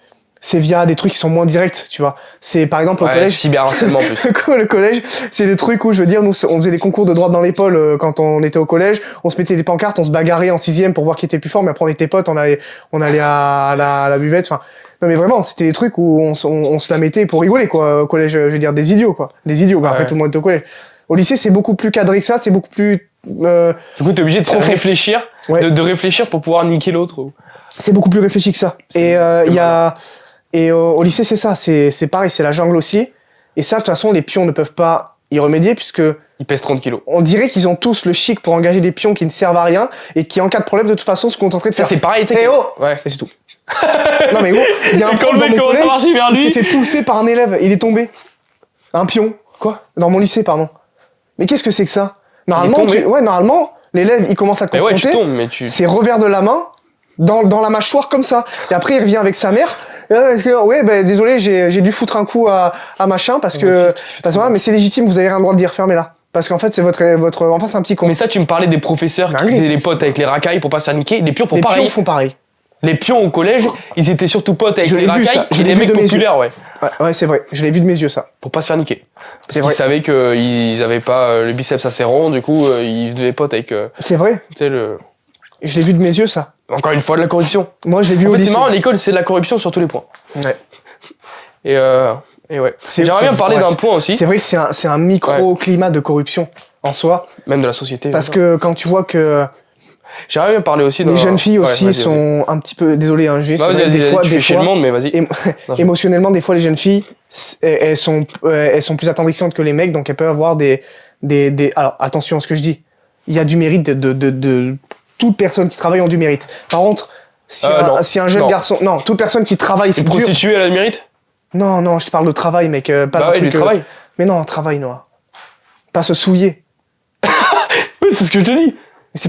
c'est via des trucs qui sont moins directs, tu vois. C'est par exemple au collège. Cyberharcèlement en plus. Le collège, c'est des trucs où, je veux dire, nous, on faisait des concours de droite dans l'épaule quand on était au collège. On se mettait des pancartes, on se bagarrait en 6e pour voir qui était le plus fort, mais après on était potes, on allait à la buvette. Enfin, non mais vraiment, c'était des trucs où on se la mettait pour rigoler, quoi. Au collège, je veux dire, des idiots, quoi. Des idiots. Bah, après, tout le monde était au collège. Au lycée, c'est beaucoup plus cadré que ça, c'est beaucoup plus. Du coup, t'es obligé de trop réfléchir, de réfléchir pour pouvoir niquer l'autre. C'est beaucoup plus réfléchi que ça. Et il y a. Et au lycée, c'est ça, c'est pareil, c'est la jungle aussi. Et ça, de toute façon, les pions ne peuvent pas y remédier puisque... Ils pèsent 30 kilos. On dirait qu'ils ont tous le chic pour engager des pions qui ne servent à rien et qui, en cas de problème, de toute façon, se contenteraient de faire... Ça, c'est pareil, tu sais. Ouais. Et c'est tout. Non, mais gros, il y a un quand le mec commence à marcher vers lui... Il s'est fait pousser par un élève, il est tombé. Un pion. Quoi? Dans mon lycée, pardon. Mais qu'est-ce que c'est que ça? Normalement, l'élève, il commence à te confronter. Tu tombes, mais c'est revers de la main dans la mâchoire comme ça. Et après, il revient avec sa mère... Ouais, ben désolé, j'ai dû foutre un coup à machin parce que mais c'est légitime, vous avez rien le droit de dire, fermez-la. Parce qu'en fait, c'est votre enfin c'est un petit con. Mais ça, tu me parlais des professeurs qui faisaient les potes avec les racailles pour pas se faire niquer. Les pions font pareil. Les pions font pareil. Les pions au collège, ils étaient surtout potes avec les racailles et les mecs populaires, ouais, c'est vrai. Je l'ai vu de mes yeux, ça. Pour pas se faire niquer. Parce qu'ils savaient qu'ils avaient pas le biceps assez rond, du coup, ils devaient potes avec. C'est vrai. Tu sais, Je l'ai vu de mes yeux, ça. Encore une fois, de la corruption. Moi, je l'ai vu au lycée. C'est marrant, l'école, c'est de la corruption sur tous les points. Ouais. Et ouais. J'aimerais bien parler d'un point aussi. C'est vrai que c'est un micro-climat de corruption en soi. Même de la société. Parce que quand tu vois que... J'aimerais bien parler aussi les jeunes filles aussi sont un petit peu... Désolé, hein, je vais des fois, tu fais chier le monde, mais vas-y. Émotionnellement, des fois, les jeunes filles, elles sont plus attendrissantes que les mecs, donc elles peuvent avoir des... Alors, attention à ce que je dis. Il y a du mérite de toute personne qui travaille ont du mérite. Par contre, si un jeune garçon... Non, toute personne qui travaille, c'est dur. Une prostituée, elle a du mérite? Non, je te parle de travail, mec. Pas du travail. Mais non, travail, Noah. Pas se souiller. Oui, c'est ce que je te dis.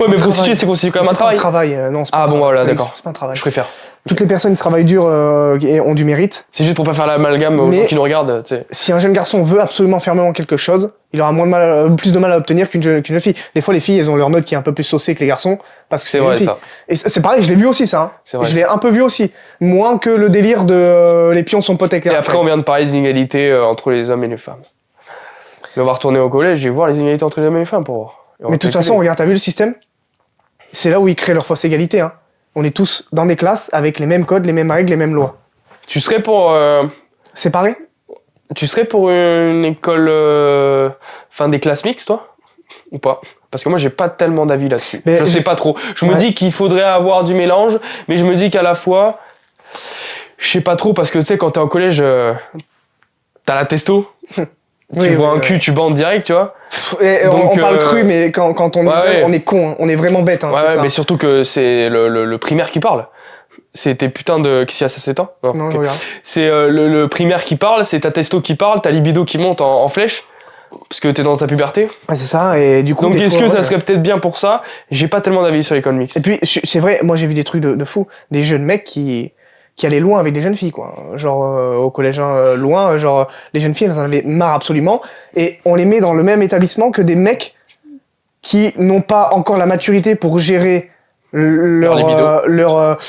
Mais prostituée, c'est considéré comme un travail. C'est pas un travail, non, c'est pas un travail. Ah bon, voilà, d'accord. C'est pas un travail. Je préfère. Toutes les personnes qui travaillent dur ont du mérite. C'est juste pour pas faire l'amalgame aux gens qui nous regardent, tu sais. Si un jeune garçon veut absolument fermement quelque chose, il aura plus de mal à obtenir qu'une jeune fille. Des fois, les filles, elles ont leur note qui est un peu plus saucée que les garçons, parce que c'est vrai, ça. Et c'est pareil, je l'ai vu aussi, ça. Hein. C'est vrai. Je l'ai un peu vu aussi. Moins que le délire de les pions sont potes avec les Et après, on vient de parler d'inégalité entre les hommes et les femmes. Mais on va retourner au collège et voir les inégalités entre les hommes et les femmes pour voir. Mais de toute façon, regarde, t'as vu le système? C'est là où ils créent leur fausse égalité, hein. On est tous dans des classes avec les mêmes codes, les mêmes règles, les mêmes lois. Tu serais pour... Séparé? Tu serais pour une école... des classes mixtes, toi? Ou pas? Parce que moi, j'ai pas tellement d'avis là-dessus. Je sais pas trop. Je me dis qu'il faudrait avoir du mélange, mais je me dis qu'à la fois... Je sais pas trop, parce que tu sais, quand t'es en collège, t'as la testo. Tu vois un cul, tu bandes direct, tu vois. Donc, on parle cru, mais quand on est jeune, on est con, hein. On est vraiment bête. Hein, mais surtout que c'est le primaire qui parle. C'est tes putains de... Qu'est-ce qu'il y a, ça s'éteint? Non, okay. Regarde. C'est le primaire qui parle, c'est ta testo qui parle, ta libido qui monte en flèche, parce que t'es dans ta puberté. Ah, c'est ça, et du coup... Donc est-ce que ça serait peut-être bien pour ça? J'ai pas tellement d'avis sur l'école mixte. Et puis, c'est vrai, moi j'ai vu des trucs de fou. Des jeunes mecs qui allaient loin avec des jeunes filles, quoi. Genre, au collégien, loin, genre, les jeunes filles, elles en avaient marre absolument. Et on les met dans le même établissement que des mecs qui n'ont pas encore la maturité pour gérer leur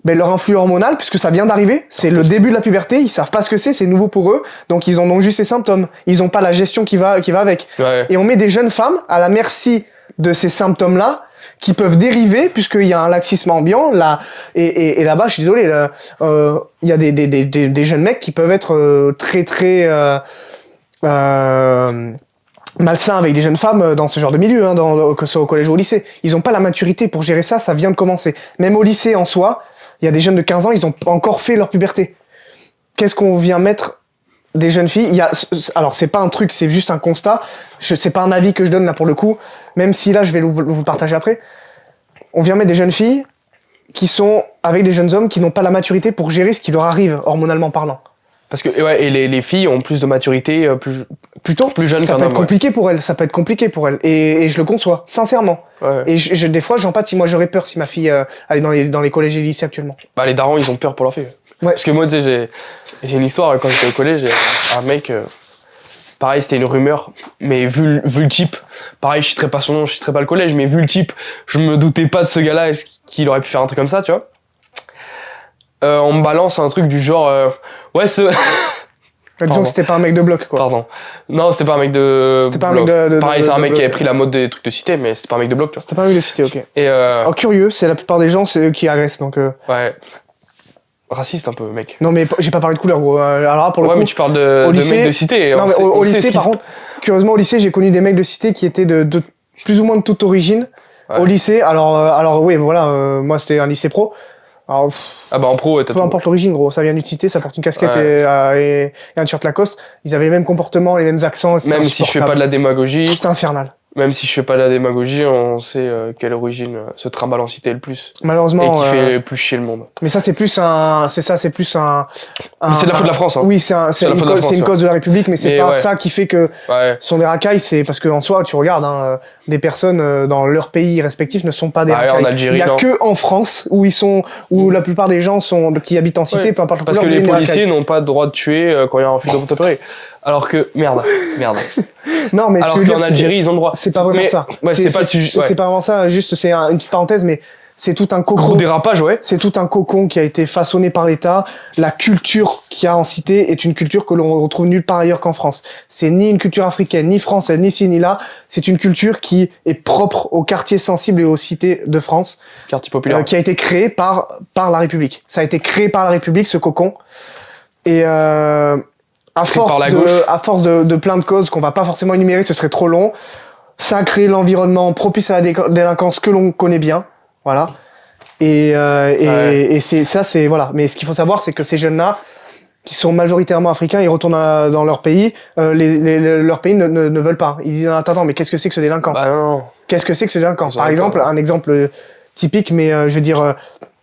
influx hormonal, puisque ça vient d'arriver. C'est le début de la puberté, ils savent pas ce que c'est nouveau pour eux. Donc, ils en ont juste les symptômes. Ils ont pas la gestion qui va avec. Ouais. Et on met des jeunes femmes à la merci de ces symptômes-là, qui peuvent dériver puisqu'il y a un laxisme ambiant là et là-bas je suis désolé il y a des jeunes mecs qui peuvent être très malsains avec des jeunes femmes dans ce genre de milieu, hein, que ce soit au collège ou au lycée. Ils ont pas la maturité pour gérer ça vient de commencer. Même au lycée en soi, il y a des jeunes de 15 ans, ils ont pas encore fait leur puberté. Qu'est-ce qu'on vient mettre des jeunes filles? Alors c'est pas un truc, c'est juste un constat. C'est pas un avis que je donne là pour le coup, même si là je vais vous le partager après. On vient mettre des jeunes filles qui sont avec des jeunes hommes qui n'ont pas la maturité pour gérer ce qui leur arrive hormonalement parlant. Parce que et les filles ont plus de maturité, plus jeunes ça qu'un peut homme. être compliqué pour elles, ça peut être compliqué pour elles, et je le conçois sincèrement. Ouais. Et des fois j'empathie, moi j'aurais peur si ma fille allait dans les collèges et lycées actuellement. Bah les darons ils ont peur pour leur fille. Ouais. Parce que moi tu sais j'ai une histoire quand j'étais au collège, un mec pareil c'était une rumeur, mais vu le type, pareil je citerai pas son nom, je citerai pas le collège, mais vu le type, je me doutais pas de ce gars-là, est-ce qu'il aurait pu faire un truc comme ça, tu vois. on me balance un truc du genre ouais c'est Disons que c'était pas un mec de bloc, quoi. pardon non c'était pas un mec de C'était pas un bloc. mec de Pareil c'est un mec bloc. qui avait pris la mode des trucs de cité mais c'était pas un mec de bloc tu vois C'était pas un mec de cité, ok. et Alors, curieux, c'est la plupart des gens, c'est eux qui agressent, donc... ouais raciste un peu mec Non, mais j'ai pas parlé de couleur, gros. Alors là, pour le ouais coup... mais tu parles de lycée- mecs de cité Non, mais au lycée, lycée, ce qui par se- contre, curieusement, au lycée, j'ai connu des mecs de cité qui étaient de plus ou moins de toute origine. Ouais. Au lycée, alors oui, voilà, moi, c'était un lycée pro. Alors, ah bah en pro ouais, t'as peu tout. importe l'origine, gros, ça vient d'une cité, ça porte une casquette Ouais. et un t-shirt Lacoste. Ils avaient les mêmes comportements, les mêmes accents. et c'était Même si je fais pas de la démagogie C'était infernal. même si je fais pas de la démagogie on sait quelle origine se trimballe en cité le plus et Malheureusement. qui fait le plus chier le monde Mais ça, c'est plus un. C'est plus un. mais c'est de la faute de la France hein. Oui, c'est la une, faute de la France, c'est une ouais. cause de la République, mais c'est Mais pas ouais. ça qui fait que ouais sont des racailles. C'est parce qu'en soi, tu regardes, des personnes dans leur pays respectifs ne sont pas des Ah ouais, racailles. en Algérie, Il y a non. que en France où la plupart des gens qui habitent en cité, Ouais. peu importe leur parce que couleur, les deviennent des policiers racailles. n'ont pas le droit de tuer quand il y a un refus d'obtempérer alors que merde Non, mais alors je veux qu'en dire, Algérie ils ont le droit c'est pas vraiment mais ça. ouais c'était pas le sujet C'est pas vraiment ça. Juste, c'est une petite parenthèse, mais c'est tout un cocon. gros dérapage ouais C'est tout un cocon qui a été façonné par l'État. La culture qu'il y a en cité est une culture que l'on retrouve nulle part ailleurs qu'en France. C'est ni une culture africaine, ni française, ni ci, ni là. C'est une culture qui est propre aux quartiers sensibles et aux cités de France, quartier populaire qui a été créée par la République. Ça a été créé par la République, ce cocon. Et à par la gauche. force de plein de causes qu'on va pas forcément énumérer, ce serait trop long. Ça a créé l'environnement propice à la délinquance que l'on connaît bien. Voilà. Et c'est ça, c'est voilà. Mais ce qu'il faut savoir, c'est que ces jeunes-là, qui sont majoritairement africains, ils retournent dans leur pays. Leur pays ne veulent pas. Ils disent attends, mais qu'est-ce que c'est que ce délinquant bah non Qu'est-ce que c'est que ce délinquant Ils ont Par raison. exemple, un exemple typique, mais je veux dire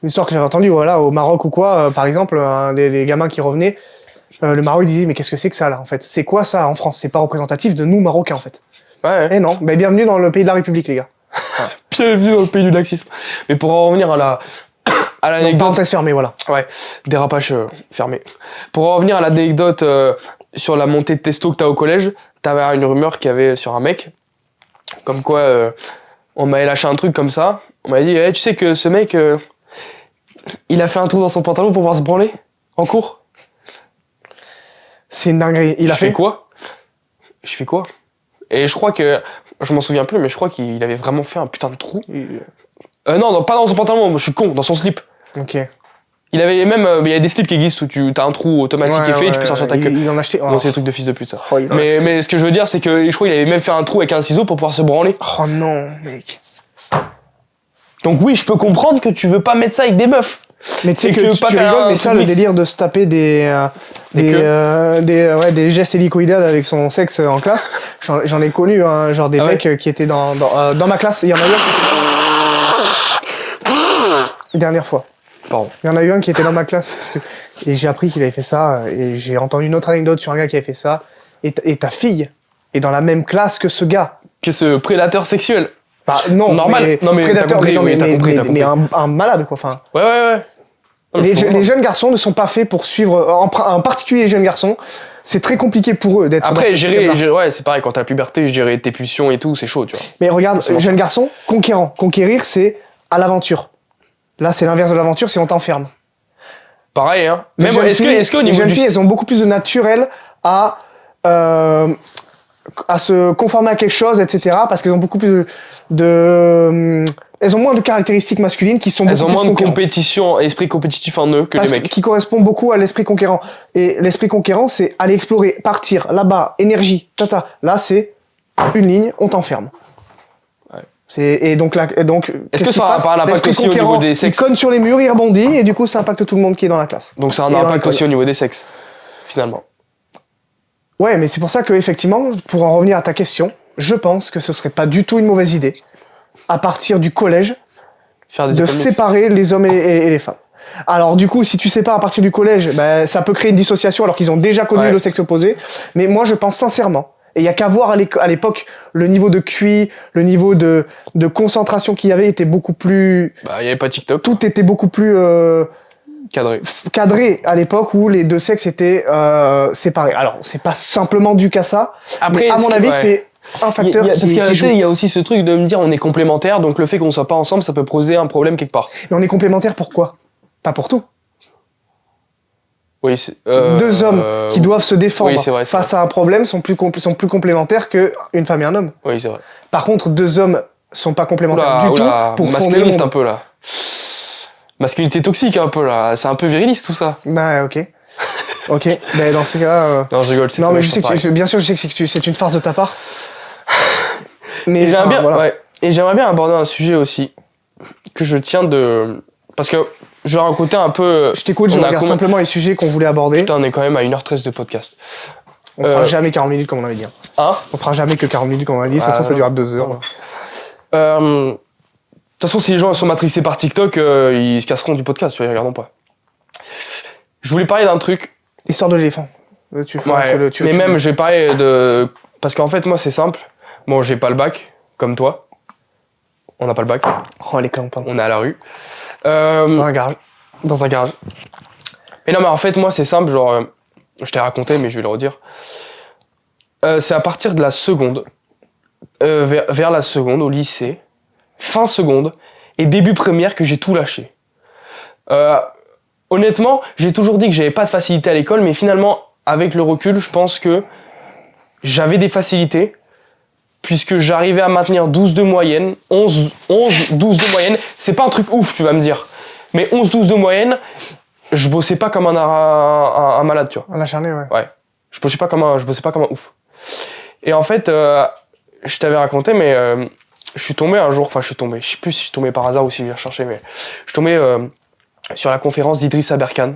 une histoire que j'avais entendue, voilà, au Maroc ou quoi. Par exemple, les gamins qui revenaient, le Maroc disait mais qu'est-ce que c'est que ça là en fait C'est quoi ça en France C'est pas représentatif de nous Marocains en fait. ouais Eh non, mais bienvenue dans le pays de la République les gars. bienvenue dans le pays du laxisme mais pour en revenir à Donc, l'anecdote parenthèse fermée, voilà. ouais dérapage fermé pour en revenir à l'anecdote sur la montée de testo que t'as au collège t'avais une rumeur qu'il y avait sur un mec comme quoi on m'avait lâché un truc comme ça on m'avait dit hey, tu sais que ce mec il a fait un trou dans son pantalon pour pouvoir se branler en cours. C'est une dinguerie. Il a Je fais fait quoi Je fais quoi Et je crois que je m'en souviens plus mais je crois qu'il avait vraiment fait un putain de trou. Non, pas dans son pantalon, je suis con, dans son slip. Ok. Il avait même il y a des slips qui existent où t'as un trou automatique qui est fait et tu peux sortir ta queue. Il en a acheté. Non, c'est des trucs de fils de pute ça. Oh, il en a acheté. Mais ce que je veux dire c'est que je crois qu'il avait même fait un trou avec un ciseau pour pouvoir se branler. Oh non, mec. Donc oui, je peux comprendre que tu veux pas mettre ça avec des meufs. Mais tu sais Et que que tu pas faire rigoles, un mais ça, truc le mix. délire de se taper des gestes hélicoïdales avec son sexe en classe, j'en ai connu, hein, genre des Ah ouais. mecs qui étaient dans ma classe. Il y en a eu un. Dernière fois. Pardon. Il y en a eu un qui était dans ma classe. Et j'ai appris qu'il avait fait ça. Et j'ai entendu une autre anecdote sur un gars qui avait fait ça. Et ta fille est dans la même classe que ce gars. Que ce prédateur sexuel. Bah, non, Normal. mais Non, mais t'as prédateur, compris, mais, non, oui, mais, t'as mais- compris, mais- t'as compris. mais un malade, quoi. Enfin, Ouais. Non, mais je comprends. les jeunes garçons ne sont pas faits pour suivre, en particulier les jeunes garçons, c'est très compliqué pour eux d'être dans Après, ce système-là. ouais, c'est pareil, quand t'as la puberté, gérer tes pulsions et tout, c'est chaud, tu vois. Mais regarde, C'est bon. jeune garçon, conquérant. Conquérir, c'est à l'aventure. Là, c'est l'inverse de l'aventure, c'est on t'enferme. Pareil, hein. Les Même, jeunes est-ce qu'au les niveau jeunes du... filles, elles ont beaucoup plus de naturel à se conformer à quelque chose, etc. Parce qu'elles ont beaucoup plus elles ont moins de caractéristiques masculines qui sont beaucoup Elles ont plus moins de conquérantes. compétition, esprit compétitif en eux que Parce les mecs. qui correspond beaucoup à l'esprit conquérant. Et l'esprit conquérant, c'est aller explorer, partir, là-bas, énergie, tata. Là, c'est une ligne, on t'enferme. Ouais. Et donc, Est-ce que ça a pas un impact l'esprit aussi au niveau conquérant, des sexes il conne sur les murs, il rebondit, et du coup, ça impacte tout le monde qui est dans la classe. Donc ça a un Et dans impact l'école. aussi au niveau des sexes, finalement. Ouais, mais c'est pour ça que, effectivement, pour en revenir à ta question, je pense que ce serait pas du tout une mauvaise idée, à partir du collège, Faire des de écoles mixtes. séparer les hommes et les femmes. Alors du coup, si tu sépares à partir du collège, ben, ça peut créer une dissociation alors qu'ils ont déjà connu Ouais. le sexe opposé. Mais moi, je pense sincèrement, et il y a qu'à voir à l'époque, le niveau de QI, le niveau de concentration qu'il y avait était beaucoup plus... Bah, il y avait pas TikTok, Tout était beaucoup plus cadré. cadré à l'époque où les deux sexes étaient séparés. Alors, c'est pas simplement dû qu'à ça, Après, mais à ce mon qui- avis, ouais. c'est un facteur Parce qu'il y a, qui tu sais, joue. il y a aussi ce truc de me dire on est complémentaires, donc le fait qu'on soit pas ensemble, ça peut poser un problème quelque part. Mais on est complémentaires pour quoi? Pas pour tout. Oui, c'est, Deux hommes qui doivent se défendre oui, c'est vrai, face à un problème sont plus complémentaires qu'une femme et un homme. Oui, c'est vrai. Par contre, deux hommes sont pas complémentaires du tout pour fonder le masculiniste monde. un peu là. Masculinité toxique un peu là. C'est un peu viriliste tout ça. Bah ok. Ok, ben dans ces cas. Non, je rigole. Non, mais je sais que bien sûr, je sais que c'est une farce de ta part. Mais et j'aimerais bien, voilà. ouais. Et j'aimerais bien aborder un sujet aussi que je tiens de, parce que j'ai un côté un peu. Je t'écoute, je regarde simplement les sujets qu'on voulait aborder. Putain, on est quand même à 1h13 de podcast. On fera jamais 40 minutes comme on avait dit. Hein? On fera jamais que 40 minutes comme on avait dit. De toute façon, ça durera 2 heures. De toute façon, si les gens sont matrixés par TikTok, ils se casseront du podcast, tu vois, ils regarderont pas. Je voulais parler d'un truc. Histoire de l'éléphant. Même, je vais parler de. Parce qu'en fait, moi, c'est simple. Bon, j'ai pas le bac, comme toi. On n'a pas le bac. Oh, les cons, on est à la rue. Dans un garage. Dans un garage. Et non, mais en fait, moi, c'est simple, genre. Je t'ai raconté, mais je vais le redire. C'est à partir de la seconde. Vers la seconde, au lycée. Fin seconde. Et début première, que j'ai tout lâché. Honnêtement, j'ai toujours dit que j'avais pas de facilité à l'école, mais finalement, avec le recul, je pense que j'avais des facilités, puisque j'arrivais à maintenir 12 de moyenne, 12 de moyenne. C'est pas un truc ouf, tu vas me dire. Mais 11-12 de moyenne, je bossais pas comme un malade, tu vois. Un acharné, ouais. Ouais. Je bossais pas comme un ouf. Et en fait, je t'avais raconté, mais je suis tombé un jour, je sais plus si je suis tombé par hasard ou si je l'ai recherché, mais je suis tombé sur la conférence d'Idriss Aberkan.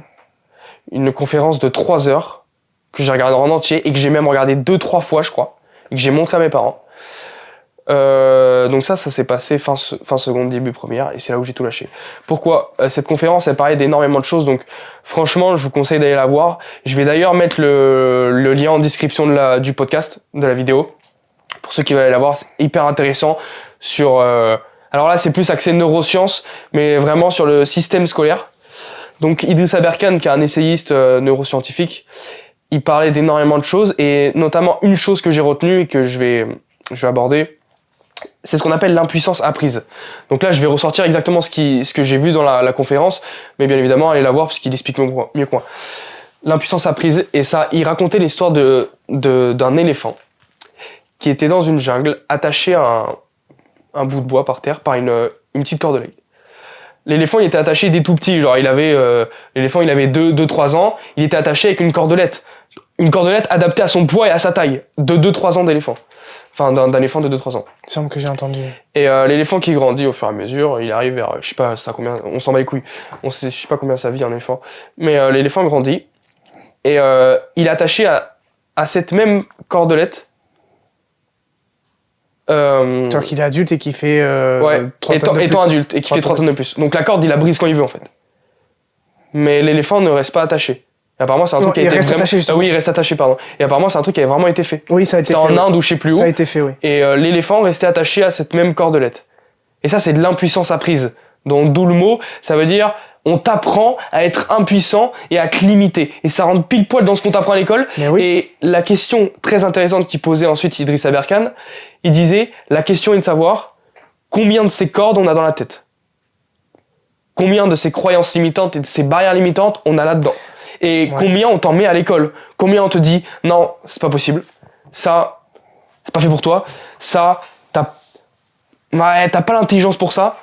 Une conférence de 3 heures que j'ai regardée en entier et que j'ai même regardé 2-3 fois, je crois, et que j'ai montré à mes parents. Donc ça s'est passé fin seconde, début première, et c'est là où j'ai tout lâché. Pourquoi ? Cette conférence, elle parlait d'énormément de choses, donc franchement, je vous conseille d'aller la voir. Je vais d'ailleurs mettre le lien en description du podcast, de la vidéo, pour ceux qui veulent aller la voir. C'est hyper intéressant sur... alors là, c'est plus axé neurosciences, mais vraiment sur le système scolaire. Donc Idriss Aberkan, qui est un essayiste neuroscientifique, il parlait d'énormément de choses, et notamment une chose que j'ai retenue et que je vais aborder, c'est ce qu'on appelle l'impuissance apprise. Donc là, je vais ressortir exactement ce que j'ai vu dans la conférence, mais bien évidemment, allez la voir parce qu'il explique mieux que moi. L'impuissance apprise, et ça, il racontait l'histoire d'un éléphant qui était dans une jungle, attaché à un bout de bois par terre par une petite cordelette. L'éléphant, il était attaché dès tout petit, genre l'éléphant, il avait 2-3 ans, il était attaché avec une cordelette. Une cordelette adaptée à son poids et à sa taille, de 2-3 ans d'éléphant. Enfin, d'un éléphant de 2-3 ans. Il semble que j'ai entendu. Et l'éléphant qui grandit au fur et à mesure, il arrive vers, je sais pas combien, on s'en bat les couilles, je sais pas combien ça vit un éléphant, mais l'éléphant grandit, et il est attaché à cette même cordelette. C'est-à-dire qu'il est adulte et qu'il fait 3 tonnes de plus. Étant adulte et qui fait 3 tonnes de plus. Donc la corde, il la brise quand il veut en fait. Mais l'éléphant ne reste pas attaché. Et apparemment, c'est un truc qui a été vraiment... oui, il reste attaché, pardon. Et apparemment, c'est un truc qui avait vraiment été fait. Oui, ça a été fait. C'était en Inde ou je sais plus où. Ça a été fait, oui. Et l'éléphant restait attaché à cette même cordelette. Et ça, c'est de l'impuissance apprise. Donc, d'où le mot, ça veut dire on t'apprend à être impuissant et à te limiter. Et ça rentre pile poil dans ce qu'on t'apprend à l'école. Oui. Et la question très intéressante qu'il posait ensuite Idriss Aberkan, il disait, la question est de savoir combien de ces cordes on a dans la tête. Combien de ces croyances limitantes et de ces barrières limitantes on a là-dedans. Et combien on t'en met à l'école. Combien on te dit, non, c'est pas possible. Ça, c'est pas fait pour toi. Ça, t'as pas l'intelligence pour ça.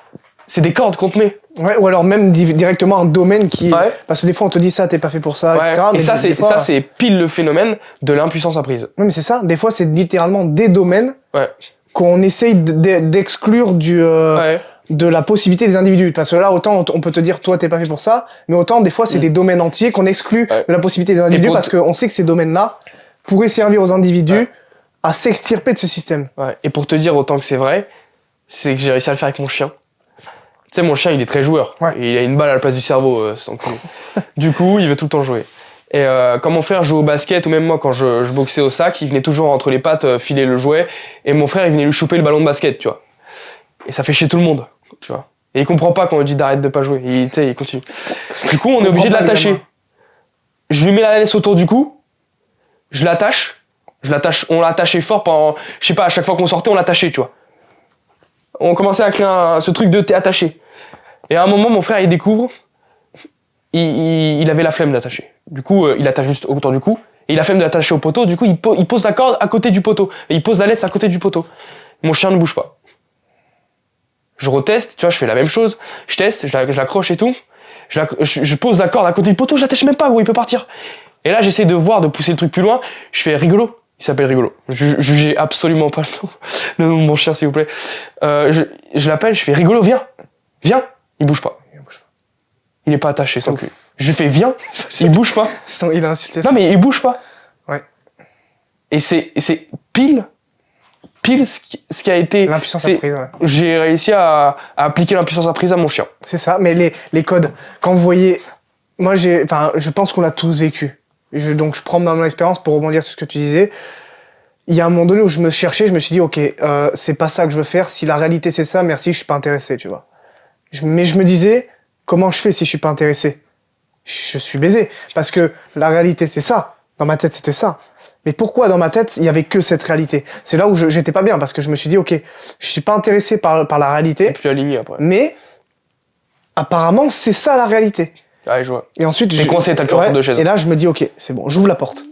C'est des cordes qu'on te met. Ouais, ou alors même directement un domaine qui... Ouais. Parce que des fois, on te dit ça, t'es pas fait pour ça, etc. Et ça, c'est pile le phénomène de l'impuissance apprise. Oui, mais c'est ça. Des fois, c'est littéralement des domaines qu'on essaye d'exclure de la possibilité des individus. Parce que là, autant on peut te dire, toi, t'es pas fait pour ça, mais autant, des fois, c'est des domaines entiers qu'on exclut de la possibilité des individus parce qu'on sait que ces domaines-là pourraient servir aux individus à s'extirper de ce système. Ouais. Et pour te dire autant que c'est vrai, c'est que j'ai réussi à le faire avec mon chien. Tu sais, mon chien, il est très joueur. Et il a une balle à la place du cerveau. Du coup, il veut tout le temps jouer. Et quand mon frère jouait au basket, ou même moi, quand je boxais au sac, il venait toujours entre les pattes filer le jouet. Et mon frère, il venait lui choper le ballon de basket, tu vois. Et ça fait chier tout le monde, tu vois. Et il comprend pas quand on lui dit d'arrêter de pas jouer. Il continue. Du coup, on est obligé de l'attacher. Je lui mets la laisse autour du cou. Je l'attache. On l'attachait fort pendant... Je sais pas, à chaque fois qu'on sortait, on l'attachait, tu vois. On commençait à créer ce truc de t'es attaché. Et à un moment, mon frère, il découvre il avait la flemme d'attacher. Du coup, il attache juste autour du cou. Et il a flemme d'attacher au poteau. Du coup, il pose la corde à côté du poteau. Et il pose la laisse à côté du poteau. Mon chien ne bouge pas. Je reteste, tu vois, je fais la même chose. Je teste, je l'accroche et tout. Je pose la corde à côté du poteau, je l'attache même pas, gros, il peut partir. Et là, j'essaie de pousser le truc plus loin. Je fais Rigolo. Il s'appelle Rigolo. Jugez absolument pas le nom de mon chien, s'il vous plaît. Je l'appelle, je fais Rigolo, viens. Viens. Il bouge pas. Il est pas attaché sans cul. Je fais viens. Il bouge pas. Il a insulté. Non, mais il bouge pas. Ouais. Et c'est pile ce qui a été. L'impuissance apprise, ouais. J'ai réussi à appliquer l'impuissance apprise à mon chien. C'est ça, mais les codes, quand vous voyez. Moi, je pense qu'on l'a tous vécu. Donc, je prends mon expérience pour rebondir sur ce que tu disais. Il y a un moment donné où je me cherchais, je me suis dit, ok, c'est pas ça que je veux faire. Si la réalité c'est ça, merci, je suis pas intéressé, tu vois. Mais je me disais, comment je fais si je suis pas intéressé? Je suis baisé. Parce que la réalité c'est ça. Dans ma tête, c'était ça. Mais pourquoi dans ma tête, il y avait que cette réalité? C'est là où j'étais pas bien, parce que je me suis dit, ok, je suis pas intéressé par la réalité. Et puis aligné après. Mais, apparemment, c'est ça la réalité. Ouais, je vois. Et ensuite, t'es coincé, t'as le cul de chaise. Et là, je me dis, ok, c'est bon, j'ouvre la porte.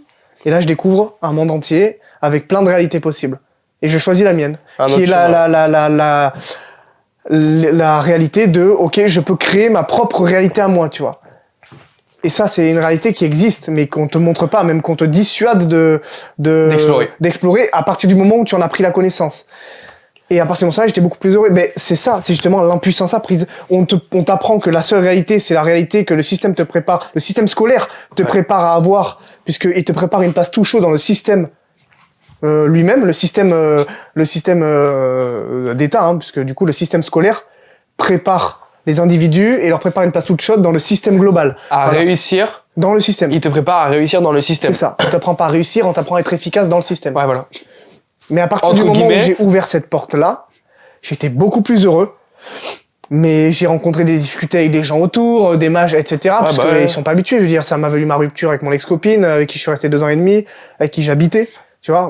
Et là, je découvre un monde entier avec plein de réalités possibles. Et je choisis la mienne, qui est la réalité de, ok, je peux créer ma propre réalité à moi, tu vois. Et ça, c'est une réalité qui existe, mais qu'on te montre pas, même qu'on te dissuade d'explorer à partir du moment où tu en as pris la connaissance. Et à partir de ça, j'étais beaucoup plus heureux. Mais c'est ça, c'est justement l'impuissance apprise. On t'apprend que la seule réalité, c'est la réalité que le système te prépare, le système scolaire te prépare à avoir, puisqu'il te prépare une place tout chaud dans le système lui-même, le système d'État, hein, puisque du coup, le système scolaire prépare les individus et leur prépare une place toute chaude dans le système global. Réussir dans le système. Il te prépare à réussir dans le système. C'est ça. On t'apprend pas à réussir, on t'apprend à être efficace dans le système. Ouais, voilà. Mais à partir du moment où j'ai ouvert cette porte-là, j'étais beaucoup plus heureux. Mais j'ai rencontré des difficultés avec des gens autour, des mages, etc. Parce qu'ils sont pas habitués. Je veux dire, ça m'a valu ma rupture avec mon ex-copine, avec qui je suis resté 2 ans et demi, avec qui j'habitais. Tu vois,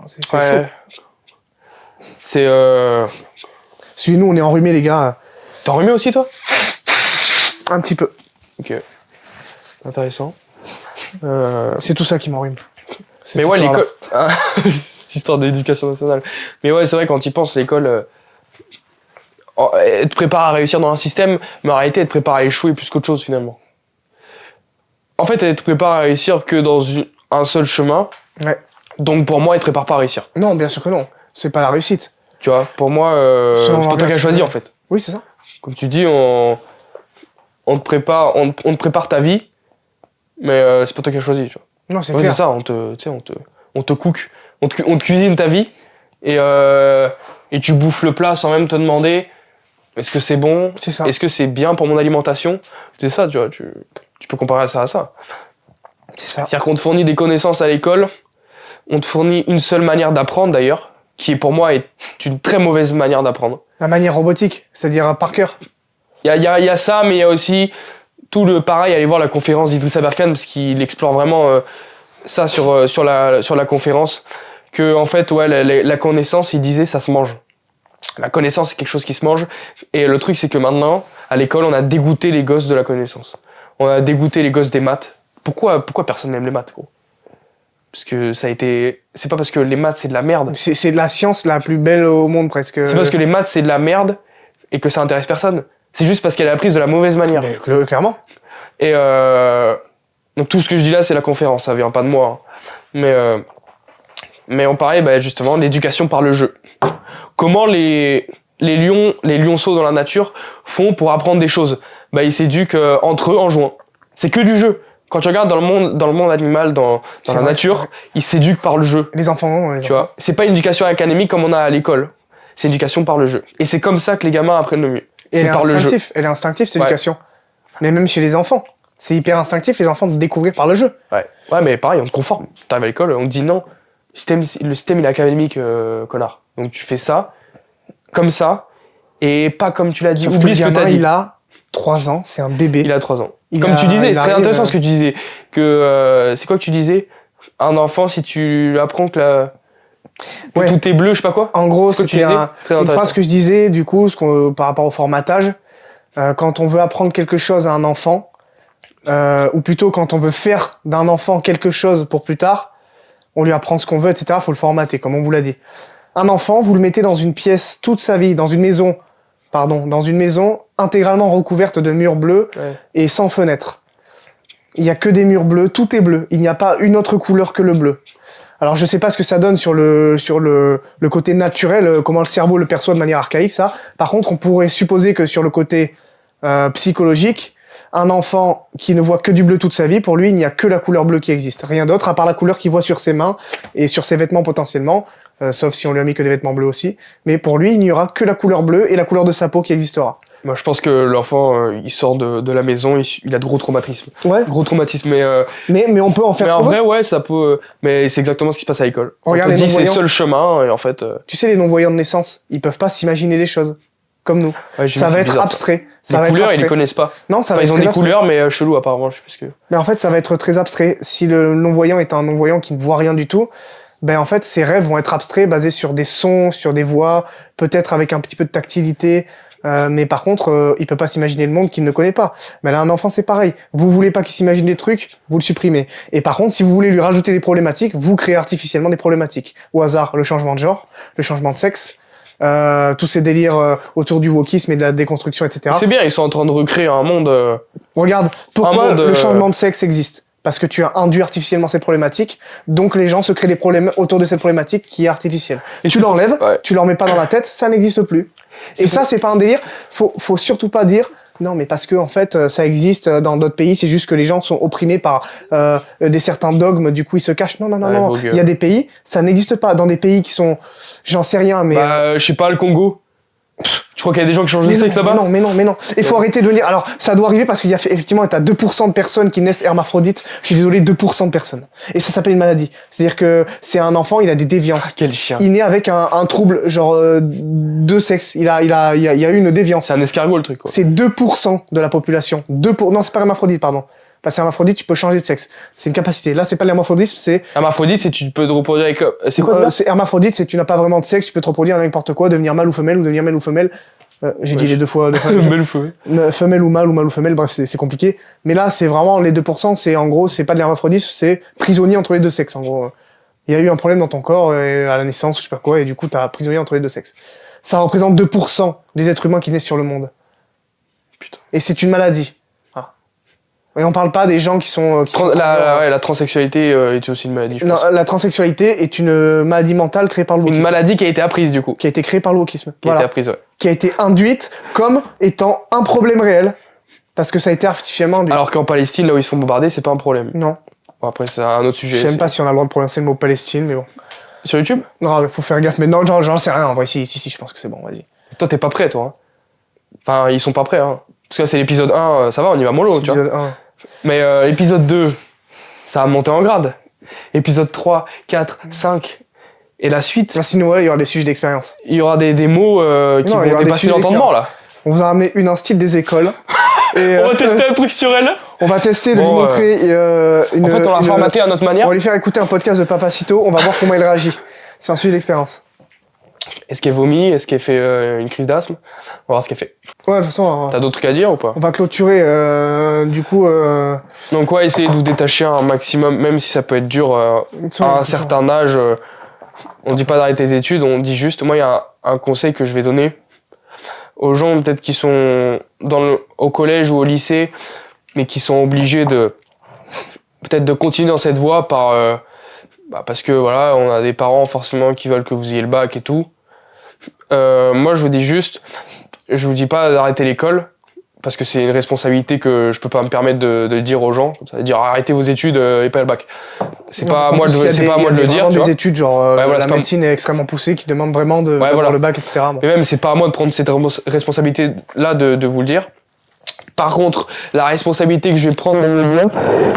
c'est chaud. C'est Si nous, on est enrhumés, les gars. T'es enrhumé aussi, toi? Un petit peu. Ok. Intéressant. C'est tout ça qui m'enrhume. Mais ouais, l'école... Cette histoire d'éducation nationale. Mais ouais, c'est vrai, quand tu y penses, l'école... elle te prépare à réussir dans un système, mais en réalité, elle te prépare à échouer plus qu'autre chose, finalement. En fait, elle te prépare à réussir que dans un seul chemin. Ouais. Donc, pour moi, elle te prépare pas à réussir. Non, bien sûr que non. C'est pas la réussite. Tu vois, pour moi, c'est pas toi qui as choisi, en fait. Oui, c'est ça. Comme tu dis, on te prépare ta vie, mais c'est pas toi qui as choisi, tu vois. Non, c'est clair. C'est ça, on te cook. On te cuisine ta vie et tu bouffes le plat sans même te demander est-ce que c'est bon, est-ce que c'est bien pour mon alimentation. C'est ça, tu vois, tu peux comparer ça à ça. C'est ça. C'est-à-dire qu'on te fournit des connaissances à l'école, on te fournit une seule manière d'apprendre d'ailleurs, qui pour moi est une très mauvaise manière d'apprendre. La manière robotique, c'est-à-dire par cœur. Il y a ça, mais il y a aussi tout le pareil, allez voir la conférence d'Idriss Aberkan parce qu'il explore vraiment ça sur la conférence, que en fait la connaissance, il disait, ça se mange. La connaissance, c'est quelque chose qui se mange, et le truc c'est que maintenant à l'école on a dégoûté les gosses de la connaissance, on a dégoûté les gosses des maths. Pourquoi personne n'aime les maths, gros? Parce que c'est pas parce que les maths c'est de la merde, c'est de la science la plus belle au monde presque. C'est parce que les maths c'est de la merde et que ça intéresse personne. C'est juste parce qu'elle est apprise de la mauvaise manière. Mais, clairement. Et donc tout ce que je dis là, c'est la conférence, ça vient pas de moi. Hein. Mais on parlait justement de l'éducation par le jeu. Comment les lionceaux dans la nature font pour apprendre des choses? Ils s'éduquent entre eux en jouant. C'est que du jeu. Quand tu regardes dans le monde animal, dans la nature, ils s'éduquent par le jeu. Les enfants, tu vois. C'est pas une éducation académique comme on a à l'école. C'est une éducation par le jeu. Et c'est comme ça que les gamins apprennent le mieux. C'est par le jeu. Elle est instinctive, cette éducation. Mais même chez les enfants. C'est hyper instinctif, les enfants, de découvrir par le jeu. Ouais, mais pareil, on te conforme. T'arrives à l'école, on te dit non. Le système, il est académique, connard. Donc tu fais ça, comme ça, et pas comme tu l'as dit. Sauf oublie ce que t'as dit. Il a 3 ans, c'est un bébé. Il a 3 ans. Comme tu disais, c'est très intéressant ce que tu disais. C'est quoi que tu disais? Un enfant, si tu lui apprends que tout est bleu, je sais pas quoi. En gros, c'était une phrase que je disais, du coup, par rapport au formatage. Quand on veut apprendre quelque chose à un enfant, ou plutôt quand on veut faire d'un enfant quelque chose pour plus tard, on lui apprend ce qu'on veut, etc. Faut le formater, comme on vous l'a dit. Un enfant, vous le mettez dans une pièce toute sa vie, dans une maison intégralement recouverte de murs bleus et sans fenêtre. Il y a que des murs bleus, tout est bleu. Il n'y a pas une autre couleur que le bleu. Alors je sais pas ce que ça donne sur le côté naturel, comment le cerveau le perçoit de manière archaïque, ça. Par contre, on pourrait supposer que sur le côté psychologique, un enfant qui ne voit que du bleu toute sa vie, pour lui, il n'y a que la couleur bleue qui existe. Rien d'autre, à part la couleur qu'il voit sur ses mains et sur ses vêtements potentiellement, sauf si on lui a mis que des vêtements bleus aussi. Mais pour lui, il n'y aura que la couleur bleue et la couleur de sa peau qui existera. Moi, je pense que l'enfant, il sort de la maison, il a de gros traumatismes. Ouais. Gros traumatismes, mais on peut en faire. Mais en vrai, ouais, ça peut. Mais c'est exactement ce qui se passe à l'école. Regarde, on te dit c'est le seul chemin, et en fait. Tu sais, les non-voyants de naissance, ils peuvent pas s'imaginer les choses comme nous. Ouais, ça va être bizarre, abstrait. Ça les couleurs, ils les connaissent pas. Non, ça va ils être ont des couleurs, mais chelou apparemment. Je sais plus ce que. Mais en fait, ça va être très abstrait. Si le non-voyant est un non-voyant qui ne voit rien du tout, ben en fait, ses rêves vont être abstraits, basés sur des sons, sur des voix, peut-être avec un petit peu de tactilité. Mais par contre, il peut pas s'imaginer le monde qu'il ne connaît pas. Mais là, un enfant, c'est pareil. Vous voulez pas qu'il s'imagine des trucs, vous le supprimez. Et par contre, si vous voulez lui rajouter des problématiques, vous créez artificiellement des problématiques. Au hasard, le changement de genre, le changement de sexe, tous ces délires autour du wokisme et de la déconstruction, etc. C'est bien, ils sont en train de recréer un monde. Regarde, pourquoi le changement de sexe existe ? Parce que tu as induit artificiellement ces problématiques, donc les gens se créent des problèmes autour de cette problématique qui est artificielle. Et tu l'enlèves, tu leur mets pas dans la tête, ça n'existe plus. Et ça, c'est pas un délire. Faut surtout pas dire non, mais parce que en fait, ça existe dans d'autres pays. C'est juste que les gens sont opprimés par des certains dogmes. Du coup, ils se cachent. Non. Il y a des pays, ça n'existe pas. Dans des pays qui sont, j'en sais rien, mais je sais pas, le Congo. Je crois qu'il y a des gens qui changent de sexe là-bas. Mais non. Il faut arrêter de le dire. Alors, ça doit arriver parce qu'il y a effectivement, t'as 2% de personnes qui naissent hermaphrodites. Je suis désolé, 2% de personnes. Et ça s'appelle une maladie. C'est-à-dire que c'est un enfant, il a des déviances. Ah, quel chien. Il naît avec un trouble, genre, de sexe. Il y a eu une déviance. C'est un escargot, le truc, quoi. C'est 2% de la population. Non, c'est pas hermaphrodite, pardon. Parce que hermaphrodite, tu peux changer de sexe. C'est une capacité. Là, c'est pas l'hermaphrodisme, c'est... Hermaphrodite, c'est tu peux te reproduire avec... C'est quoi, c'est hermaphrodite, c'est tu n'as pas vraiment de sexe, tu peux te reproduire avec n'importe quoi, devenir mâle ou femelle, ou devenir mâle ou femelle. J'ai dit les deux fois. Mâle ou femelle. Femelle ou mâle ou femelle, bref, c'est compliqué. Mais là, c'est vraiment les 2%, c'est en gros, c'est pas de l'hermaphrodisme, c'est prisonnier entre les deux sexes, en gros. Il y a eu un problème dans ton corps à la naissance, je sais pas quoi, et du coup, t'as prisonnier entre les deux sexes. Ça représente 2% des êtres humains qui naissent sur le monde. Putain. Et c'est une maladie. Et on parle pas des gens qui sont... la transsexualité est aussi une maladie, je pense. Non, la transsexualité est une maladie mentale créée par le wokisme. Une maladie qui a été apprise, du coup. Qui a été créée par le wokisme. Qui a été apprise, ouais. Qui a été induite comme étant un problème réel. Parce que ça a été artificiellement induit. Alors qu'en Palestine, là où ils se font bombarder, c'est pas un problème. Non. Bon, après, c'est un autre sujet. Je sais même pas si on a le droit de prononcer le mot Palestine, mais bon. Sur YouTube ? Non, faut faire gaffe. Mais non, j'en sais rien. En vrai, si, je pense que c'est bon, vas-y. Toi, t'es pas prêt, toi. Hein. Enfin, ils sont pas prêts, hein. Parce que là, c'est l'épisode 1, ça va, on y va mollo, tu vois. 1. Mais épisode 2, ça va monter en grade. Épisode 3, 4, 5. Et la suite... Sinon, il y aura des sujets d'expérience. Il y aura des mots qui vont dépasser l'entendement, là. On vous a ramené une instite des écoles. Et, on va tester un truc sur elle. On va tester de lui montrer en fait, on l'a formaté à notre manière. On va lui faire écouter un podcast de Papacito. On va voir comment il réagit. C'est un sujet d'expérience. Est-ce qu'elle vomit? Est-ce qu'elle fait une crise d'asthme? On va voir ce qu'elle fait. Ouais, de toute façon... T'as d'autres trucs à dire ou pas? On va clôturer, du coup... Donc ouais, essayer de vous détacher un maximum, même si ça peut être dur à un certain âge. On dit pas d'arrêter les études, on dit juste... Moi, il y a un conseil que je vais donner aux gens peut-être qui sont au collège ou au lycée, mais qui sont obligés peut-être de continuer dans cette voie parce que voilà, on a des parents forcément qui veulent que vous ayez le bac et tout. Moi, je vous dis juste, je vous dis pas d'arrêter l'école, parce que c'est une responsabilité que je peux pas me permettre de dire aux gens, ça veut dire arrêtez vos études et pas le bac. C'est pas à moi de le dire. Il y a des études genre la médecine est extrêmement poussée qui demande vraiment d'avoir le bac, etc. Bon. Et même c'est pas à moi de prendre cette responsabilité là de vous le dire. Par contre, la responsabilité que je vais prendre maintenant,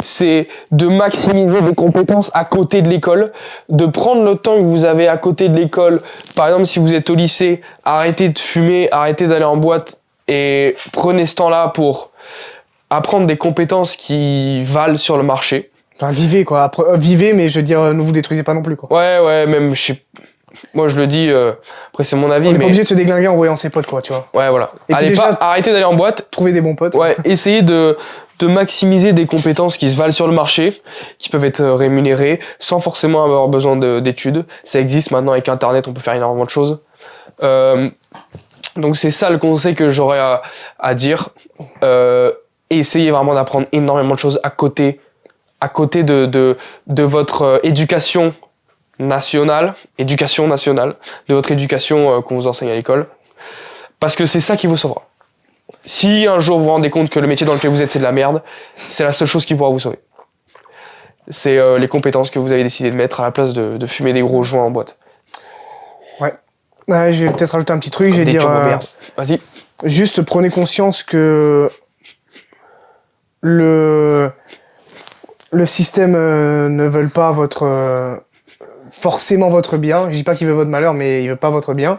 c'est de maximiser des compétences à côté de l'école, de prendre le temps que vous avez à côté de l'école. Par exemple, si vous êtes au lycée, arrêtez de fumer, arrêtez d'aller en boîte et prenez ce temps-là pour apprendre des compétences qui valent sur le marché. Enfin, vivez quoi. Vivez, mais je veux dire, ne vous détruisez pas non plus quoi. Ouais, même moi je le dis, après c'est mon avis. On est pas obligé de se déglinguer en voyant ses potes quoi, tu vois. Ouais, voilà. Et puis déjà, arrêtez d'aller en boîte. Trouver des bons potes. Ouais, essayez de de maximiser des compétences qui se valent sur le marché, qui peuvent être rémunérées sans forcément avoir besoin d'études. Ça existe maintenant avec Internet, on peut faire énormément de choses. Donc c'est ça le conseil que j'aurais à dire. Essayez vraiment d'apprendre énormément de choses à côté de votre éducation nationale, de votre éducation qu'on vous enseigne à l'école. Parce que c'est ça qui vous sauvera. Si un jour vous vous rendez compte que le métier dans lequel vous êtes c'est de la merde, c'est la seule chose qui pourra vous sauver. C'est les compétences que vous avez décidé de mettre à la place de fumer des gros joints en boîte. Ouais, je vais peut-être rajouter un petit truc, je vais Des dire... Vas-y. Juste prenez conscience que le système ne veut pas forcément votre bien. Je dis pas qu'il veut votre malheur, mais il veut pas votre bien.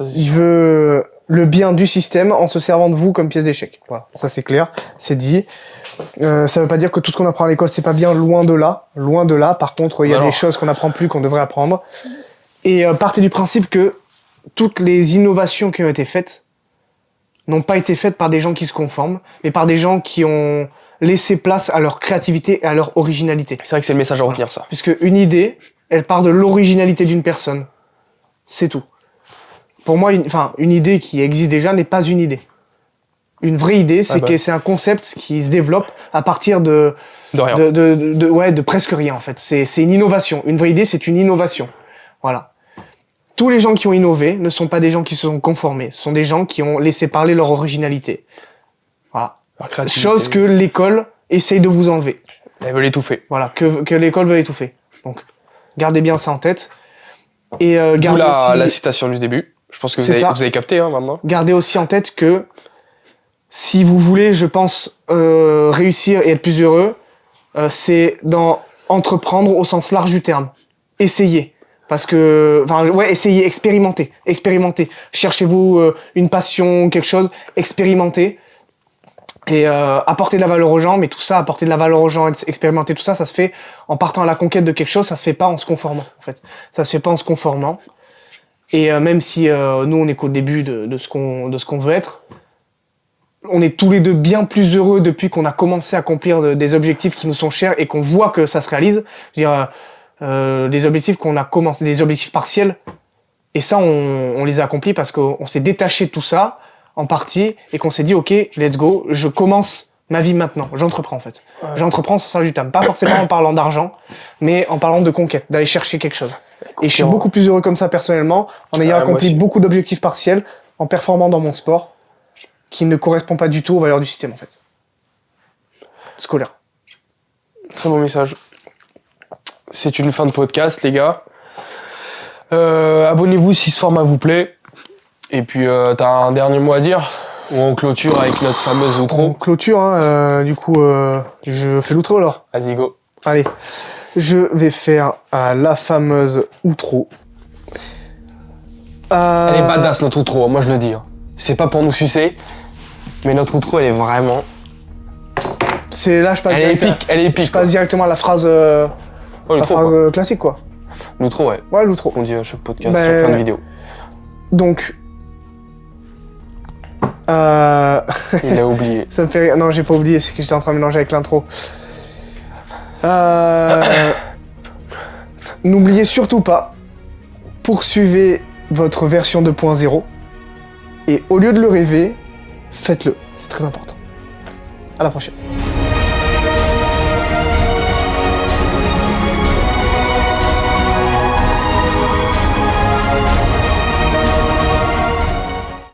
Il veut le bien du système en se servant de vous comme pièce d'échec. Voilà, ça c'est clair, c'est dit. Ça veut pas dire que tout ce qu'on apprend à l'école c'est pas bien, loin de là. Loin de là. Par contre, il y a des choses qu'on apprend plus qu'on devrait apprendre. Et partez du principe que toutes les innovations qui ont été faites n'ont pas été faites par des gens qui se conforment, mais par des gens qui ont laissé place à leur créativité et à leur originalité. C'est vrai que c'est le message à retenir, ça. Puisque une idée, elle part de l'originalité d'une personne. C'est tout. Pour moi, une idée qui existe déjà n'est pas une idée. Une vraie idée, c'est que c'est un concept qui se développe à partir de rien. De presque rien, en fait. C'est une innovation. Une vraie idée, c'est une innovation. Voilà. Tous les gens qui ont innové ne sont pas des gens qui se sont conformés. Ce sont des gens qui ont laissé parler leur originalité. Voilà. Chose que l'école essaye de vous enlever. Elle veut l'étouffer. Voilà, que l'école veut étouffer. Donc, gardez bien ça en tête. Et d'où la citation du début. Je pense que vous avez capté maintenant. Gardez aussi en tête que si vous voulez, je pense, réussir et être plus heureux, c'est dans entreprendre au sens large du terme. Essayez. Parce que, essayez, expérimentez. Cherchez-vous une passion, quelque chose, expérimentez. Et apporter de la valeur aux gens, mais tout ça, apporter de la valeur aux gens, expérimenter tout ça, ça se fait en partant à la conquête de quelque chose, ça se fait pas en se conformant, en fait. Ça se fait pas en se conformant. Et même si nous, on est qu'au début de ce qu'on veut être, on est tous les deux bien plus heureux depuis qu'on a commencé à accomplir des objectifs qui nous sont chers et qu'on voit que ça se réalise. Je veux dire, des objectifs qu'on a commencé, des objectifs partiels, et ça, on les a accomplis parce qu'on s'est détaché de tout ça, en partie, et qu'on s'est dit, ok, let's go, je commence ma vie maintenant, j'entreprends en fait. Ouais. J'entreprends sans ça du temps, pas forcément en parlant d'argent, mais en parlant de conquête, d'aller chercher quelque chose. Et je suis beaucoup plus heureux comme ça personnellement, en ayant accompli beaucoup d'objectifs partiels, en performant dans mon sport, qui ne correspond pas du tout aux valeurs du système en fait. Scolaire. Très bon message. C'est une fin de podcast, les gars. Abonnez-vous si ce format vous plaît. Et puis, t'as un dernier mot à dire? Ou on clôture avec notre fameuse outro? On clôture, du coup, je fais l'outro alors. Vas-y, go. Allez, je vais faire la fameuse outro. Elle est badass, notre outro, moi je le dis. Hein. C'est pas pour nous sucer, mais notre outro, elle est vraiment... C'est là, je passe elle est épique. Je passe directement à la phrase, classique, quoi. L'outro, ouais. Ouais, l'outro. On dit à chaque podcast, chaque fin de vidéo. Donc... Il a oublié. Ça me fait rire. Non, j'ai pas oublié, c'est que j'étais en train de mélanger avec l'intro. N'oubliez surtout pas, poursuivez votre version 2.0 et au lieu de le rêver, faites-le. C'est très important. À la prochaine.